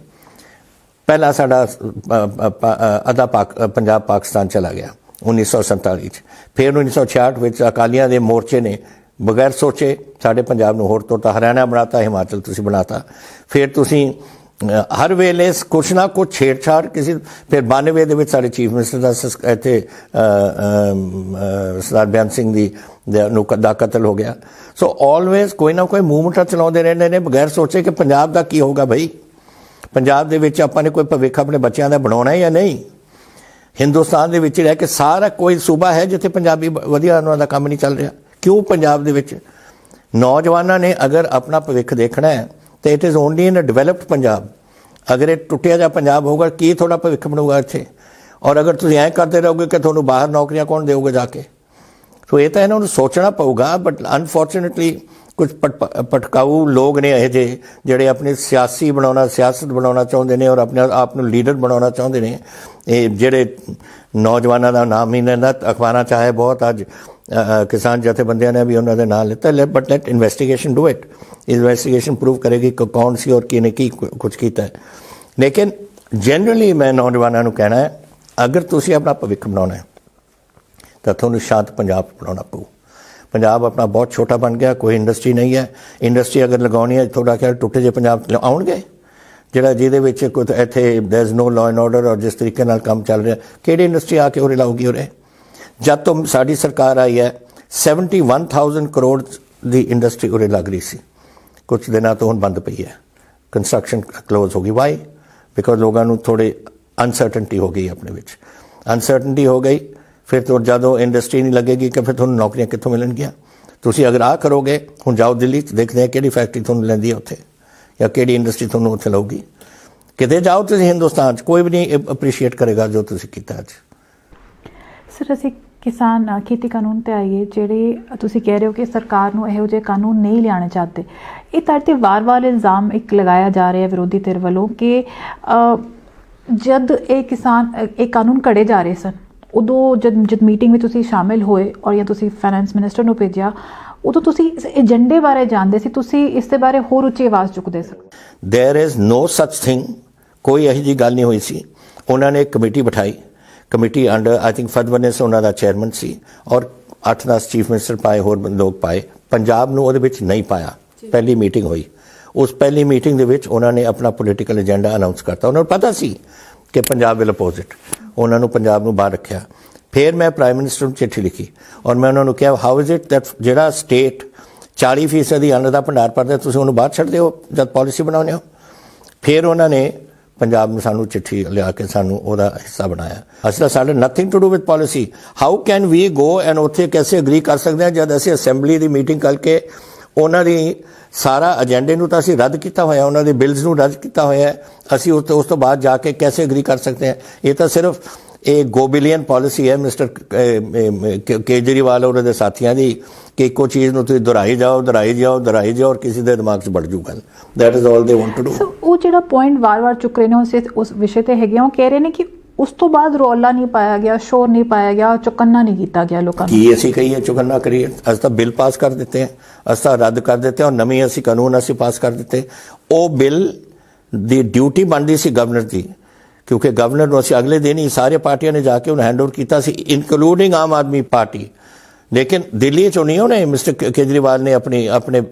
Speaker 1: ਪਹਿਲਾਂ ਸਾਡਾ ਅੱਧਾ ਪੰਜਾਬ ਪਾਕਿਸਤਾਨ ਚਲਾ ਗਿਆ 1947 'ਚ, ਫਿਰ 1966 ਵਿੱਚ ਅਕਾਲੀਆਂ ਦੇ ਮੋਰਚੇ ਨੇ ਬਗੈਰ ਸੋਚੇ ਸਾਡੇ ਪੰਜਾਬ ਨੂੰ ਹੋਰ ਤੋਤਾ, ਹਰਿਆਣਾ ਬਣਾਤਾ, ਹਿਮਾਚਲ ਤੁਸੀਂ ਬਣਾਤਾ। ਫਿਰ ਤੁਸੀਂ ਹਰ ਵੇਲੇ ਕੁਛ ਨਾ ਕੁਛ ਛੇੜਛਾੜ ਕਿਸੇ। ਫਿਰ 92 ਦੇ ਵਿੱਚ ਸਾਡੇ ਚੀਫ ਮਿਨਿਸਟਰ ਦਾ ਇੱਥੇ ਸਰਦਾਰ ਬਿਆਨ ਸਿੰਘ ਦਾ ਕਤਲ ਹੋ ਗਿਆ। ਸੋ ਆਲਵੇਜ਼ ਕੋਈ ਨਾ ਕੋਈ ਮੂਵਮੈਂਟ ਚਲਾਉਂਦੇ ਰਹਿੰਦੇ ਨੇ ਬਗੈਰ ਸੋਚੇ ਕਿ ਪੰਜਾਬ ਦਾ ਕੀ ਹੋਊਗਾ। ਬਈ ਪੰਜਾਬ ਦੇ ਵਿੱਚ ਆਪਾਂ ਨੇ ਕੋਈ ਭਵਿੱਖ ਆਪਣੇ ਬੱਚਿਆਂ ਦਾ ਬਣਾਉਣਾ ਜਾਂ ਨਹੀਂ। ਹਿੰਦੁਸਤਾਨ ਦੇ ਵਿੱਚ ਰਹਿ ਕੇ ਸਾਰਾ ਕੋਈ ਸੂਬਾ ਹੈ ਜਿੱਥੇ ਪੰਜਾਬੀ ਵਧੀਆ ਉਹਨਾਂ ਦਾ ਕੰਮ ਨਹੀਂ ਚੱਲ ਰਿਹਾ। ਕਿਉਂ ਪੰਜਾਬ ਦੇ ਵਿੱਚ ਨੌਜਵਾਨਾਂ ਨੇ ਅਗਰ ਆਪਣਾ ਭਵਿੱਖ ਦੇਖਣਾ ਹੈ ਤਾਂ it is only in a developed Punjab. ਅਗਰ ਇਹ ਟੁੱਟਿਆ ਜਿਹਾ ਪੰਜਾਬ ਹੋਊਗਾ ਕੀ ਤੁਹਾਡਾ ਭਵਿੱਖ ਬਣੂਗਾ ਇੱਥੇ? ਔਰ ਅਗਰ ਤੁਸੀਂ ਐਂ ਕਰਦੇ ਰਹੋਗੇ ਕਿ ਤੁਹਾਨੂੰ ਬਾਹਰ ਨੌਕਰੀਆਂ ਕੌਣ ਦੇਊਗਾ ਜਾ ਕੇ? ਸੋ ਇਹ ਤਾਂ ਇਹਨਾਂ ਨੂੰ ਸੋਚਣਾ ਪਊਗਾ। ਬਟ ਅਨਫੋਰਚੂਨੇਟਲੀ ਕੁਝ ਭਟਕਾਊ ਲੋਕ ਨੇ ਇਹ ਜਿਹੇ ਜਿਹੜੇ ਆਪਣੀ ਸਿਆਸਤ ਬਣਾਉਣਾ ਚਾਹੁੰਦੇ ਨੇ ਔਰ ਆਪਣੇ ਆਪ ਨੂੰ ਲੀਡਰ ਬਣਾਉਣਾ ਚਾਹੁੰਦੇ ਨੇ। ਇਹ ਜਿਹੜੇ ਨੌਜਵਾਨਾਂ ਦਾ ਨਾਮ ਹੀ ਲੈਂਦਾ ਅਖਬਾਰਾਂ ਚਾਹੇ ਬਹੁਤ ਅੱਜ ਕਿਸਾਨ ਜਥੇਬੰਦੀਆਂ ਨੇ ਵੀ ਉਹਨਾਂ ਦੇ ਨਾਂ ਲਿੱਤਾ। But let investigation do it. Investigation prove ਕਰੇਗੀ ਕਿ ਕੌਣ ਸੀ ਔਰ ਕਿਹਨੇ ਕੀ ਕੁਝ ਕੀਤਾ ਹੈ। ਲੇਕਿਨ ਜਨਰਲੀ ਮੈਂ ਨੌਜਵਾਨਾਂ ਨੂੰ ਕਹਿਣਾ ਹੈ ਅਗਰ ਤੁਸੀਂ ਆਪਣਾ ਭਵਿੱਖ ਬਣਾਉਣਾ ਹੈ ਤਾਂ ਤੁਹਾਨੂੰ ਸ਼ਾਂਤ ਪੰਜਾਬ ਬਣਾਉਣਾ ਪਊ। ਪੰਜਾਬ ਆਪਣਾ ਬਹੁਤ ਛੋਟਾ ਬਣ ਗਿਆ, ਕੋਈ ਇੰਡਸਟਰੀ ਨਹੀਂ ਹੈ। ਇੰਡਸਟਰੀ ਅਗਰ ਲਗਾਉਣੀ ਹੈ ਤੁਹਾਡਾ ਖਿਆਲ ਟੁੱਟੇ ਜਿਹੇ ਪੰਜਾਬ ਆਉਣਗੇ ਜਿਹਦੇ ਵਿੱਚ ਕੋਈ ਇੱਥੇ there is no law and order ਔਰ ਜਿਸ ਤਰੀਕੇ ਨਾਲ ਕੰਮ ਚੱਲ ਰਿਹਾ ਕਿਹੜੀ ਇੰਡਸਟਰੀ ਆ ਕੇ ਉਰੇ ਲਾਊਗੀ? ਉਰੇ ਜਦ ਤੋਂ ਸਾਡੀ ਸਰਕਾਰ ਆਈ ਹੈ 71,000 ਕਰੋੜ ਦੀ ਇੰਡਸਟਰੀ ਉਰੇ ਲੱਗ ਰਹੀ ਸੀ, ਕੁਝ ਦਿਨਾਂ ਤੋਂ ਹੁਣ ਬੰਦ ਪਈ ਹੈ। ਕੰਸਟਰਕਸ਼ਨ ਕਲੋਜ਼ ਹੋ ਗਈ। ਵਾਈ? ਬਿਕੋਜ਼ ਲੋਕਾਂ ਨੂੰ ਥੋੜ੍ਹੀ ਅਨਸਰਟਨਟੀ ਹੋ ਗਈ ਆਪਣੇ ਵਿੱਚ। ਅਨਸਰਟਨਟੀ ਹੋ ਗਈ ਫਿਰ ਤੋਂ ਜਦੋਂ ਇੰਡਸਟਰੀ ਨਹੀਂ ਲੱਗੇਗੀ ਕਿ ਫਿਰ ਤੁਹਾਨੂੰ ਨੌਕਰੀਆਂ ਕਿੱਥੋਂ ਮਿਲਣਗੀਆਂ? ਤੁਸੀਂ ਅਗਰ ਆ ਕਰੋਗੇ, ਹੁਣ ਜਾਓ ਦਿੱਲੀ 'ਚ ਦੇਖਦੇ ਆ ਕਿਹੜੀ ਫੈਕਟਰੀ ਤੁਹਾਨੂੰ ਲੈਂਦੀ ਹੈ ਉੱਥੇ ਜਾਂ ਕਿਹੜੀ ਇੰਡਸਟਰੀ ਤੁਹਾਨੂੰ ਉੱਥੇ ਲਊਗੀ। ਕਿਤੇ ਜਾਓ ਤੁਸੀਂ ਹਿੰਦੁਸਤਾਨ 'ਚ ਕੋਈ ਵੀ ਨਹੀਂ ਅਪਰੀਸ਼ੀਏਟ ਕਰੇਗਾ ਜੋ ਤੁਸੀਂ ਕੀਤਾ ਅੱਜ।
Speaker 2: ਸਰ ਅਸੀਂ ਕਿਸਾਨ ਖੇਤੀ ਕਾਨੂੰਨ 'ਤੇ ਆਈਏ, ਜਿਹੜੇ ਤੁਸੀਂ ਕਹਿ ਰਹੇ ਹੋ ਕਿ ਸਰਕਾਰ ਨੂੰ ਇਹੋ ਜਿਹੇ ਕਾਨੂੰਨ ਨਹੀਂ ਲਿਆਉਣੇ ਚਾਹਤੇ। ਇਹ ਤੁਹਾਡੇ 'ਤੇ ਵਾਰ-ਵਾਰ ਇਲਜ਼ਾਮ ਇੱਕ ਲਗਾਇਆ ਜਾ ਰਿਹਾ ਵਿਰੋਧੀ ਧਿਰ ਵੱਲੋਂ ਕਿ ਜਦ ਇਹ ਕਾਨੂੰਨ ਘੜੇ ਜਾ ਰਹੇ ਸਨ ਉਦੋਂ ਜਦ ਮੀਟਿੰਗ ਵਿੱਚ ਤੁਸੀਂ ਸ਼ਾਮਿਲ ਹੋਏ ਔਰ ਜਾਂ ਤੁਸੀਂ ਫਾਈਨੈਂਸ ਮਿਨਿਸਟਰ ਨੂੰ ਭੇਜਿਆ ਉਦੋਂ ਤੁਸੀਂ ਇਸ ਏਜੰਡੇ ਬਾਰੇ ਜਾਣਦੇ ਸੀ, ਤੁਸੀਂ ਇਸ ਦੇ ਬਾਰੇ ਹੋਰ ਉੱਚੀ ਆਵਾਜ਼ ਚੁੱਕਦੇ ਸੀ।
Speaker 1: ਦੇयर इज़ नो ਸੱਚ ਥਿੰਗ। ਕੋਈ ਇਹੋ ਜਿਹੀ ਗੱਲ ਨਹੀਂ ਹੋਈ ਸੀ। ਉਹਨਾਂ ਨੇ ਇੱਕ ਕਮੇਟੀ ਬਿਠਾਈ, committee under I think Fadnavis ਉਹਨਾਂ ਦਾ ਚੇਅਰਮੈਨ ਸੀ ਔਰ 8-10 ਚੀਫ ਮਿਨਿਸਟਰ ਪਾਏ, ਹੋਰ ਲੋਕ ਪਾਏ। ਪੰਜਾਬ ਨੂੰ ਉਹਦੇ ਵਿੱਚ ਨਹੀਂ ਪਾਇਆ। ਪਹਿਲੀ ਮੀਟਿੰਗ ਹੋਈ, ਉਸ ਪਹਿਲੀ ਮੀਟਿੰਗ ਦੇ ਵਿੱਚ ਉਹਨਾਂ ਨੇ ਆਪਣਾ ਪੋਲੀਟੀਕਲ ਏਜੰਡਾ ਅਨਾਉਂਸ ਕਰਤਾ। ਉਹਨਾਂ ਨੂੰ ਪਤਾ ਸੀ ਕਿ ਪੰਜਾਬ ਵਿਲ ਅਪੋਜ਼ਿਟ, ਉਹਨਾਂ ਨੂੰ ਪੰਜਾਬ ਨੂੰ ਬਾਹਰ ਰੱਖਿਆ। ਫਿਰ ਮੈਂ ਪ੍ਰਾਈਮ ਮਿਨਿਸਟਰ ਨੂੰ ਚਿੱਠੀ ਲਿਖੀ ਔਰ ਮੈਂ ਉਹਨਾਂ ਨੂੰ ਕਿਹਾ ਹਾਊ ਇਜ਼ ਇਟ ਦੈਟ ਜਿਹੜਾ ਸਟੇਟ 40% ਦੀ ਅੰਨ ਦਾ ਭੰਡਾਰ ਭਰਦਾ ਤੁਸੀਂ ਉਹਨੂੰ ਬਾਹਰ ਛੱਡਦੇ ਹੋ ਜਦ ਪਾਲਿਸੀ ਬਣਾਉਂਦੇ ਹੋ? ਫਿਰ ਉਹਨਾਂ ਨੇ ਪੰਜਾਬ ਨੂੰ ਸਾਨੂੰ ਚਿੱਠੀ ਲਿਆ ਕੇ ਸਾਨੂੰ ਉਹਦਾ ਹਿੱਸਾ ਬਣਾਇਆ। ਅਸੀਂ ਤਾਂ ਸਾਡੇ nothing to do with policy. How can we go and ਉੱਥੇ ਕੈਸੇ ਅਗਰੀ ਕਰ ਸਕਦੇ ਹਾਂ ਜਦ ਅਸੀਂ ਅਸੈਂਬਲੀ ਦੀ ਮੀਟਿੰਗ ਕਰਕੇ ਉਹਨਾਂ ਦੀ ਸਾਰਾ ਏਜੰਡੇ ਨੂੰ ਤਾਂ ਅਸੀਂ ਰੱਦ ਕੀਤਾ ਹੋਇਆ, ਉਹਨਾਂ ਦੇ ਬਿਲਸ ਨੂੰ ਰੱਦ ਕੀਤਾ ਹੋਇਆ, ਅਸੀਂ ਉਸ ਤੋਂ ਬਾਅਦ ਜਾ ਕੇ ਕੈਸੇ ਅਗਰੀ ਕਰ ਸਕਦੇ ਹਾਂ? ਇਹ ਤਾਂ ਸਿਰਫ ਇਹ ਗੋਬਿਲੀਅਨ ਪਾਲਿਸੀ ਹੈ ਮਿਸਟਰ ਕੇਜਰੀਵਾਲ ਔਰ ਉਹਦੇ ਸਾਥੀਆਂ ਦੀ ਕਿ ਇੱਕੋ ਚੀਜ਼ ਨੂੰ ਤੁਸੀਂ ਦੁਹਰਾਈ ਜਾਓ ਔਰ ਕਿਸੇ ਦੇ ਦਿਮਾਗ 'ਚ ਵੜ ਜੂ ਗੱਲ। That is all they want to do.
Speaker 2: ਸੋ ਉਹ ਜਿਹੜਾ ਪੁਆਇੰਟ ਵਾਰ-ਵਾਰ ਚੁੱਕ ਰਹੇ ਨੇ ਉਸ ਵਿਸ਼ੇ ਤੇ ਹੈਗੇ, ਉਹ ਕਹਿ ਰਹੇ ਨੇ ਕਿ ਉਸ ਤੋਂ ਬਾਅਦ ਰੌਲਾ ਨਹੀਂ ਪਾਇਆ ਗਿਆ, ਸ਼ੋਰ ਨਹੀਂ ਪਾਇਆ ਗਿਆ, ਚੁਕੰਨਾ ਨਹੀਂ ਕੀਤਾ ਗਿਆ ਲੋਕਾਂ ਨੂੰ।
Speaker 1: ਕੀ ਅਸੀਂ ਕਹੀਏ ਚੁਕੰਨਾ ਕਰੀਏ? ਅਸੀਂ ਤਾਂ ਬਿੱਲ ਪਾਸ ਕਰ ਦਿੱਤੇ, ਅਸੀਂ ਤਾਂ ਰੱਦ ਕਰ ਦਿੱਤੇ ਔਰ ਨਵੀਂ ਅਸੀਂ ਕਾਨੂੰਨ ਅਸੀਂ ਪਾਸ ਕਰ ਦਿੱਤੇ। ਉਹ ਬਿੱਲ ਦੀ ਡਿਊਟੀ ਬਣਦੀ ਸੀ ਗਵਰਨਰ ਦੀ, ਕਿਉਂਕਿ ਗਵਰਨਰ ਨੂੰ ਅਸੀਂ ਅਗਲੇ ਦਿਨ ਹੀ ਸਾਰੇ ਪਾਰਟੀਆਂ ਨੇ ਜਾ ਕੇ ਉਹਨੂੰ ਹੈਂਡ ਓਵਰ ਕੀਤਾ ਸੀ, ਇਨਕਲੂਡਿੰਗ ਆਮ ਆਦਮੀ ਪਾਰਟੀ। ਲੇਕਿਨ ਦਿੱਲੀ 'ਚੋਂ ਨਹੀਂ ਉਹਨੇ ਮਿਸਟਰ ਕੇਜਰੀਵਾਲ ਨੇ ਆਪਣੇ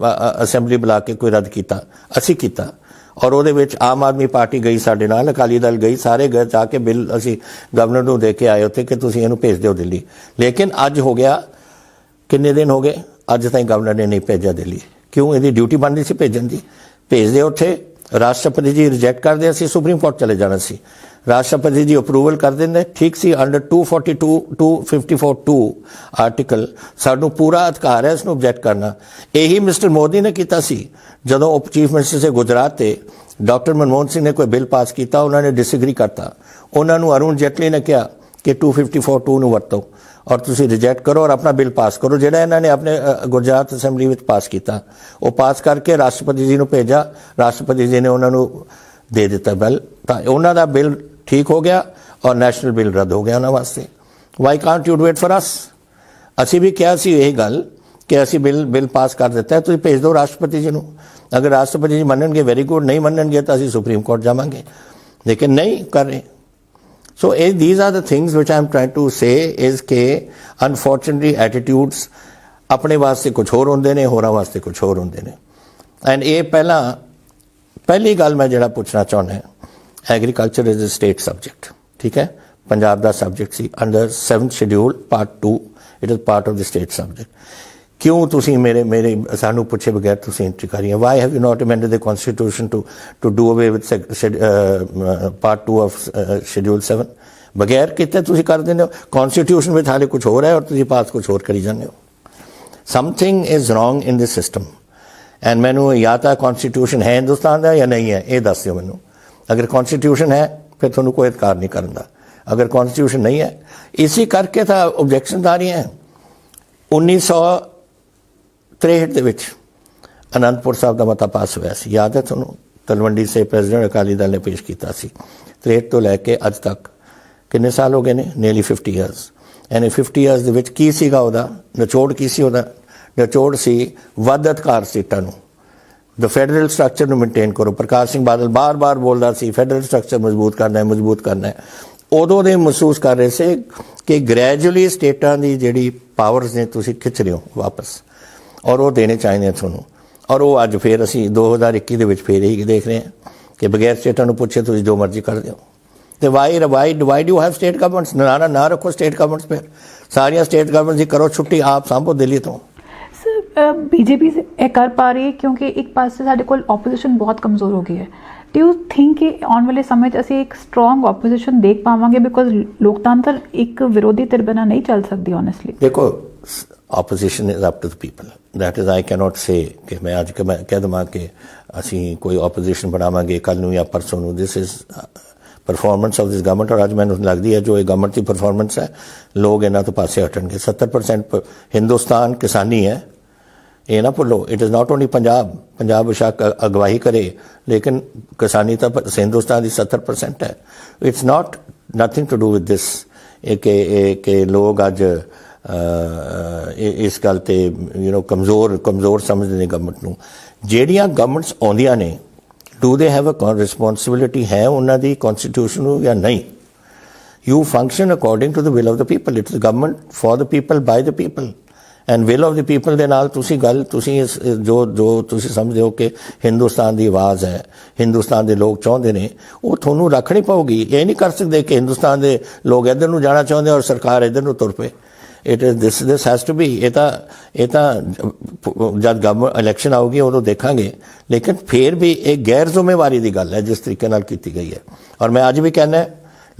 Speaker 1: ਅਸੈਂਬਲੀ ਬੁਲਾ ਕੇ ਕੋਈ ਰੱਦ ਕੀਤਾ, ਅਸੀਂ ਕੀਤਾ। ਔਰ ਉਹਦੇ ਵਿੱਚ ਆਮ ਆਦਮੀ ਪਾਰਟੀ ਗਈ ਸਾਡੇ ਨਾਲ, ਅਕਾਲੀ ਦਲ ਗਈ, ਸਾਰੇ ਗਏ ਜਾ ਕੇ ਬਿੱਲ ਅਸੀਂ ਗਵਰਨਰ ਨੂੰ ਦੇ ਕੇ ਆਏ ਉੱਥੇ ਕਿ ਤੁਸੀਂ ਇਹਨੂੰ ਭੇਜ ਦਿਓ ਦਿੱਲੀ। ਲੇਕਿਨ ਅੱਜ ਹੋ ਗਿਆ, ਕਿੰਨੇ ਦਿਨ ਹੋ ਗਏ, ਅੱਜ ਤਾਈਂ ਗਵਰਨਰ ਨੇ ਨਹੀਂ ਭੇਜਿਆ ਦਿੱਲੀ। ਕਿਉਂ? ਇਹਦੀ ਡਿਊਟੀ ਬਣਦੀ ਸੀ ਭੇਜਣ ਦੀ। ਭੇਜਦੇ ਉੱਥੇ, ਰਾਸ਼ਟਰਪਤੀ ਜੀ ਰਿਜੈਕਟ ਕਰਦੇ, ਅਸੀਂ ਸੁਪਰੀਮ ਕੋਰਟ ਚਲੇ ਜਾਣਾ ਸੀ। ਰਾਸ਼ਟਰਪਤੀ ਜੀ ਅਪਰੂਵਲ ਕਰ ਦਿੰਦੇ, ਠੀਕ ਸੀ। ਅੰਡਰ 242 254(2) ਆਰਟੀਕਲ ਸਾਨੂੰ ਪੂਰਾ ਅਧਿਕਾਰ ਹੈ ਇਸ ਨੂੰ ਆਬਜੈਕਟ ਕਰਨਾ। ਇਹੀ ਮਿਸਟਰ ਮੋਦੀ ਨੇ ਕੀਤਾ ਸੀ ਜਦੋਂ ਉਹ ਚੀਫ ਮਿਨਿਸਟਰ ਸੇ ਗੁਜਰਾਤ ਤੇ ਡਾਕਟਰ ਮਨਮੋਹਨ ਸਿੰਘ ਨੇ ਕੋਈ ਬਿੱਲ ਪਾਸ ਕੀਤਾ, ਉਹਨਾਂ ਨੇ ਡਿਸਐਗਰੀ ਕਰਤਾ। ਉਹਨਾਂ ਨੂੰ ਅਰੁਣ ਜੇਟਲੀ ਨੇ ਕਿਹਾ ਕਿ 254(2) ਨੂੰ ਵਰਤੋ ਔਰ ਤੁਸੀਂ ਰਿਜੈਕਟ ਕਰੋ ਔਰ ਆਪਣਾ ਬਿੱਲ ਪਾਸ ਕਰੋ, ਜਿਹੜਾ ਇਹਨਾਂ ਨੇ ਆਪਣੇ ਗੁਜਰਾਤ ਅਸੈਂਬਲੀ ਵਿੱਚ ਪਾਸ ਕੀਤਾ। ਉਹ ਪਾਸ ਕਰਕੇ ਰਾਸ਼ਟਰਪਤੀ ਜੀ ਨੂੰ ਭੇਜਾ, ਰਾਸ਼ਟਰਪਤੀ ਜੀ ਨੇ ਉਹਨਾਂ ਨੂੰ ਦੇ ਦਿੱਤਾ ਬਿੱਲ, ਤਾਂ ਉਹਨਾਂ ਦਾ ਬਿੱਲ ਠੀਕ ਹੋ ਗਿਆ ਔਰ ਨੈਸ਼ਨਲ ਬਿੱਲ ਰੱਦ ਹੋ ਗਿਆ ਉਹਨਾਂ ਵਾਸਤੇ। Why can't you do it for us? ਅਸੀਂ ਵੀ ਕਿਹਾ ਸੀ ਇਹ ਗੱਲ ਕਿ ਅਸੀਂ ਬਿੱਲ ਪਾਸ ਕਰ ਦਿੱਤਾ ਹੈ, ਤੁਸੀਂ ਭੇਜ ਦਿਓ ਰਾਸ਼ਟਰਪਤੀ ਜੀ ਨੂੰ। ਅਗਰ ਰਾਸ਼ਟਰਪਤੀ ਜੀ ਮੰਨਣਗੇ ਵੈਰੀ ਗੁੱਡ, ਨਹੀਂ ਮੰਨਣਗੇ ਤਾਂ ਅਸੀਂ ਸੁਪਰੀਮ ਕੋਰਟ ਜਾਵਾਂਗੇ, ਲੇਕਿਨ ਨਹੀਂ ਕਰ ਰਹੇ। So these are the things which I am trying to say is कि unfortunately attitudes अपने वास्ते कुछ होर होंदे ने, होरां वास्ते कुछ होर होंदे ने। एंड ये पहली गल मैं जिहड़ा पूछना चाहुंदा है, agriculture is a state subject, ठीक है, पंजाब दा सब्जेक्ट सी under 7th schedule part 2, it is part of the state subject. क्यों तुसी मेरे सानू पूछे बगैर तुसी एंट्री कर रही हैं? Why have you not amended the constitution to do away with part 2 of schedule 7? बगैर किते तुसी कर देंदे हो। कॉन्स्टिट्यूशन में हाले कुछ हो रहा है और तुसी पास कुछ होर करी जांदे हो। Something is wrong in this system and मैनू या तो कॉन्स्टिट्यूशन है हिंदुस्तान का या नहीं है, ये दस दिओ मैनू। अगर कॉन्स्टिट्यूशन है फिर तुहानू कोई अधिकार नहीं करन दा, अगर कॉन्स्टिट्यूशन नहीं है, इसी करके तो ऑब्जेक्शन आ रही हैं। 1963 ਦੇ ਵਿੱਚ ਅਨੰਦਪੁਰ ਸਾਹਿਬ ਦਾ ਮਤਾ ਪਾਸ ਹੋਇਆ ਸੀ, ਯਾਦ ਹੈ ਤੁਹਾਨੂੰ? ਤਲਵੰਡੀ ਸੇ ਪ੍ਰੈਜ਼ੀਡੈਂਟ ਅਕਾਲੀ ਦਲ ਨੇ ਪੇਸ਼ ਕੀਤਾ ਸੀ। 63 ਤੋਂ ਲੈ ਕੇ ਅੱਜ ਤੱਕ ਕਿੰਨੇ ਸਾਲ ਹੋ ਗਏ ਨੇ? Nearly 50 years. ਐਂਡ 50 ਇਅਰਸ ਦੇ ਵਿੱਚ ਕੀ ਸੀਗਾ ਉਹਦਾ ਨਿਚੋੜ? ਕੀ ਸੀ ਉਹਦਾ ਨਿਚੋੜ? ਸੀ ਵੱਧ ਅਧਿਕਾਰ ਸੀਟਾਂ ਨੂੰ, ਦ ਫੈਡਰਲ ਸਟਰਕਚਰ ਨੂੰ ਮੇਨਟੇਨ ਕਰੋ। ਪ੍ਰਕਾਸ਼ ਸਿੰਘ ਬਾਦਲ ਬਾਰ-ਬਾਰ ਬੋਲਦਾ ਸੀ ਫੈਡਰਲ ਸਟਰਕਚਰ ਮਜ਼ਬੂਤ ਕਰਨਾ ਹੈ। ਉਦੋਂ ਦੇ ਮਹਿਸੂਸ ਕਰ ਰਹੇ ਸੀ ਕਿ ਗ੍ਰੈਜੂਅਲੀ ਸਟੇਟਾਂ ਦੀ ਜਿਹੜੀ ਪਾਵਰਸ ਨੇ ਤੁਸੀਂ ਖਿੱਚ ਰਹੇ ਹੋ ਵਾਪਸ, ਔਰ ਉਹ ਦੇਣੇ ਚਾਹੀਦੇ ਤੁਹਾਨੂੰ। ਔਰ ਉਹ ਅੱਜ ਫਿਰ ਅਸੀਂ 2021 ਦੇ ਵਿੱਚ ਫਿਰ ਇਹੀ ਦੇਖ ਰਹੇ ਹਾਂ ਕਿ ਬਗੈਰ ਸਟੇਟਾਂ ਨੂੰ ਪੁੱਛੇ ਤੁਸੀਂ ਜੋ ਮਰਜ਼ੀ ਕਰ ਦਿਓ। ਤੇ why do have state governments? ਨਾ ਰੱਖੋ ਸਟੇਟ ਗਵਰਨਮੈਂਟਸ, ਫਿਰ ਸਾਰੀਆਂ ਸਟੇਟ ਗਵਰਨਮੈਂਟਸ ਦੀ ਕਰੋ ਛੁੱਟੀ, ਆਪ ਸੰਭੋ ਦਿੱਲੀ ਤੋਂ।
Speaker 2: ਸਰ ਬੀਜੇਪੀ ਇਹ ਕਰ ਪਾ ਰਹੀ ਹੈ ਕਿਉਂਕਿ ਇੱਕ ਪਾਸੇ ਸਾਡੇ ਕੋਲ ਆਪੋਜੀਸ਼ਨ ਬਹੁਤ ਕਮਜ਼ੋਰ ਹੋ ਗਈ ਹੈ। ਡੂ ਯੂ ਥਿੰਕ ਕਿ ਆਉਣ ਵਾਲੇ ਸਮੇਂ 'ਚ ਅਸੀਂ ਇੱਕ ਸਟਰੋਂਗ ਆਪੋਜੀਸ਼ਨ ਦੇਖ ਪਾਵਾਂਗੇ? ਬਿਕੋਜ਼ ਲੋਕਤੰਤਰ ਇੱਕ ਵਿਰੋਧੀ ਧਿਰ ਬਿਨਾਂ ਨਹੀਂ ਚੱਲ ਸਕਦੀ ਓਨੈਸਟਲੀ।
Speaker 1: ਦੇਖੋ, opposition is up to the people. That is, I cannot say कि मैं आज मैं कह दूँ कि ਅਸੀਂ ਕੋਈ opposition ਬਣਾਵਾਂਗੇ ਕੱਲ ਨੂੰ ਜਾਂ ਪਰਸੋਂ ਨੂੰ। This is performance of this government, ਔਰ ਅੱਜ ਮੈਨੂੰ ਲੱਗਦੀ ਹੈ ਜੋ ਇਹ ਗਵਰਨਮੈਂਟ ਦੀ ਪਰਫਾਰਮੈਂਸ ਹੈ, ਲੋਕ ਇਹਨਾਂ ਤੋਂ ਪਾਸੇ ਹਟਣਗੇ। 70% ਹਿੰਦੁਸਤਾਨ ਕਿਸਾਨੀ ਹੈ, ਇਹ ਨਾ ਭੁੱਲੋ। It is not only Punjab ਬੇਸ਼ੱਕ ਅਗਵਾਈ ਕਰੇ, ਲੇਕਿਨ ਕਿਸਾਨੀ ਤਾਂ ਹਿੰਦੁਸਤਾਨ ਦੀ 70% ਹੈ। It's not nothing to do with this ਕਿ ਲੋਕ ਅੱਜ ਇਸ ਗੱਲ ਤੇ ਕਮਜ਼ੋਰ ਸਮਝਦੇ ਨੇ ਗਵਰਨਮੈਂਟ ਨੂੰ। ਜਿਹੜੀਆਂ ਗਵਰਨਮੈਂਟਸ ਆਉਂਦੀਆਂ ਨੇ, do they have a responsibility ਹੈ ਉਹਨਾਂ ਦੀ ਕੌਨਸਟੀਟਿਊਸ਼ਨ ਨੂੰ ਜਾਂ ਨਹੀਂ? You function according to the will of the people. It's government for the people by the people and will of the people ਦੇ ਨਾਲ ਤੁਸੀਂ ਜੋ ਤੁਸੀਂ ਸਮਝਦੇ ਹੋ ਕਿ ਹਿੰਦੁਸਤਾਨ ਦੀ ਆਵਾਜ਼ ਹੈ, ਹਿੰਦੁਸਤਾਨ ਦੇ ਲੋਕ ਚਾਹੁੰਦੇ ਨੇ, ਉਹ ਤੁਹਾਨੂੰ ਰੱਖਣੀ ਪਊਗੀ। ਇਹ ਨਹੀਂ ਕਰ ਸਕਦੇ ਕਿ ਹਿੰਦੁਸਤਾਨ ਦੇ ਲੋਕ ਇੱਧਰ ਨੂੰ ਜਾਣਾ ਚਾਹੁੰਦੇ ਔਰ ਸਰਕਾਰ ਇੱਧਰ ਨੂੰ ਤੁਰ ਪਏ। It is this has to be ये तो जब गवर्नमेंट इलैक्शन आऊगी उदों देखांगे, लेकिन फिर भी एक गैर जिम्मेवारी की गल है जिस तरीके नाल कीती गई है। और मैं अज भी कहना,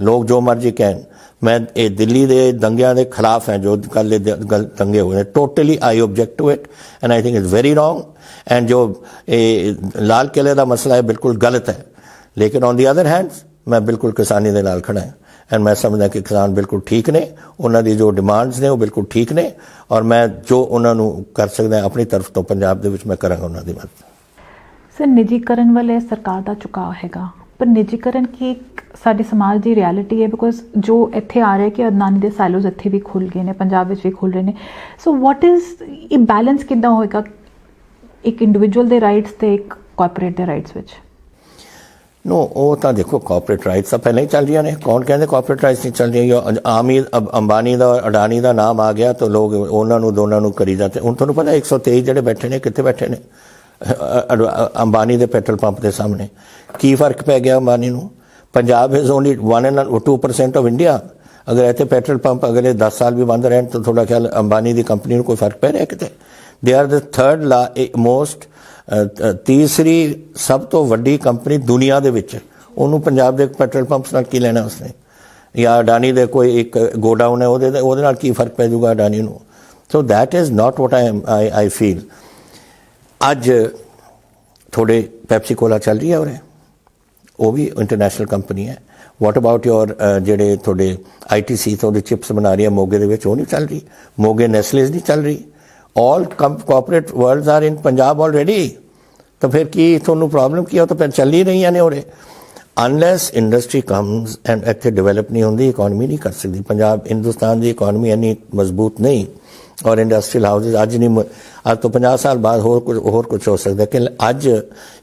Speaker 1: लोग जो मर्जी कहन, मैं ये दिल्ली के दंगियां के खिलाफ हैं जो कल दंगे हुए हैं, totally I object to it and I think is very wrong. And जो लाल किले का मसला है बिल्कुल गलत है, लेकिन ऑन दी अदर हैंड मैं बिल्कुल किसानी के नाल खड़ा है एंड मैं समझदा कि किसान बिल्कुल ठीक ने, उन्होंने जो डिमांड्स ने वो बिल्कुल ठीक ने, और मैं जो उन्होंने कर सकदा अपनी तरफ तो पंजाब दे विच मैं करांगा उन्होंने मदद।
Speaker 2: सर निजीकरण वाले सरकार का झुकाव हैगा, पर निजीकरण की साडे समाज की रियलिटी है, बिकॉज जो इत्थे आ रहा है कि अदानी के साइलोज इत्थे भी खुल गए हैं, पंजाब विच भी खुल रहे हैं। सो वॉट इज़ ये बैलेंस किद्दां होएगा एक इंडिविजुअल के राइट्स ते एक कॉरपोरेट के राइट्स विच?
Speaker 1: नो वो तो देखो कॉरपोरेट राइट्स तो पहले ही चल रही ने, कौन कहते कॉरपोरेट राइट्स नहीं चल रही। आम ही अंबानी का अडानी का नाम आ गया तो लोग उन्होंने दोनों करी जाते। हूँ तुहानूं पता 123 ਜਿਹੜੇ बैठे ने कित्थे बैठे ने अंबानी के पेट्रोल पंप के सामने। की फर्क पै गया अंबानी नूं? Punjab is only 1.2% of India. अगर इतने पेट्रोल पंप अगले 10 साल भी बंद रहन तो थोड़ा ख्याल अंबानी की कंपनी को कोई फर्क पै रहा कितने? They are the third most तीसरी सब तो वड्डी कंपनी दुनिया दे विच, उन्होंने पंजाब के पेट्रोल पंप्स नाल की लेना उसने, या अडानी दे कोई एक गोडाउन है उहदे नाल की फर्क पै जाऊगा अडानी नूं? So that is not what I feel. अज थोड़े पैप्सी कोला चल रही है और वो भी इंटरनेशनल कंपनी है। वॉट अबाउट योर जेडे थोड़े ITC थोड़े चिप्स बना रही है मोगे दे विच, वो नहीं चल रही। मोगे नेस्लेज नहीं चल रही। All corporate worlds are in Punjab already. तो फिर की थोनू प्रॉब्लम की हो? तो फिर चल ही रही है हो रहे। अनलैस इंडस्ट्री कम्स एंड इतने डिवेलप नहीं होंगी, इकॉनमी नहीं कर सकती। पंजाब हिंदुस्तान की इकॉनमी इन्नी मजबूत नहीं, और इंडस्ट्रियल हाउसेज अज नहीं, अज तो 50 साल बाद होर कुछ हो सकता है। कि अज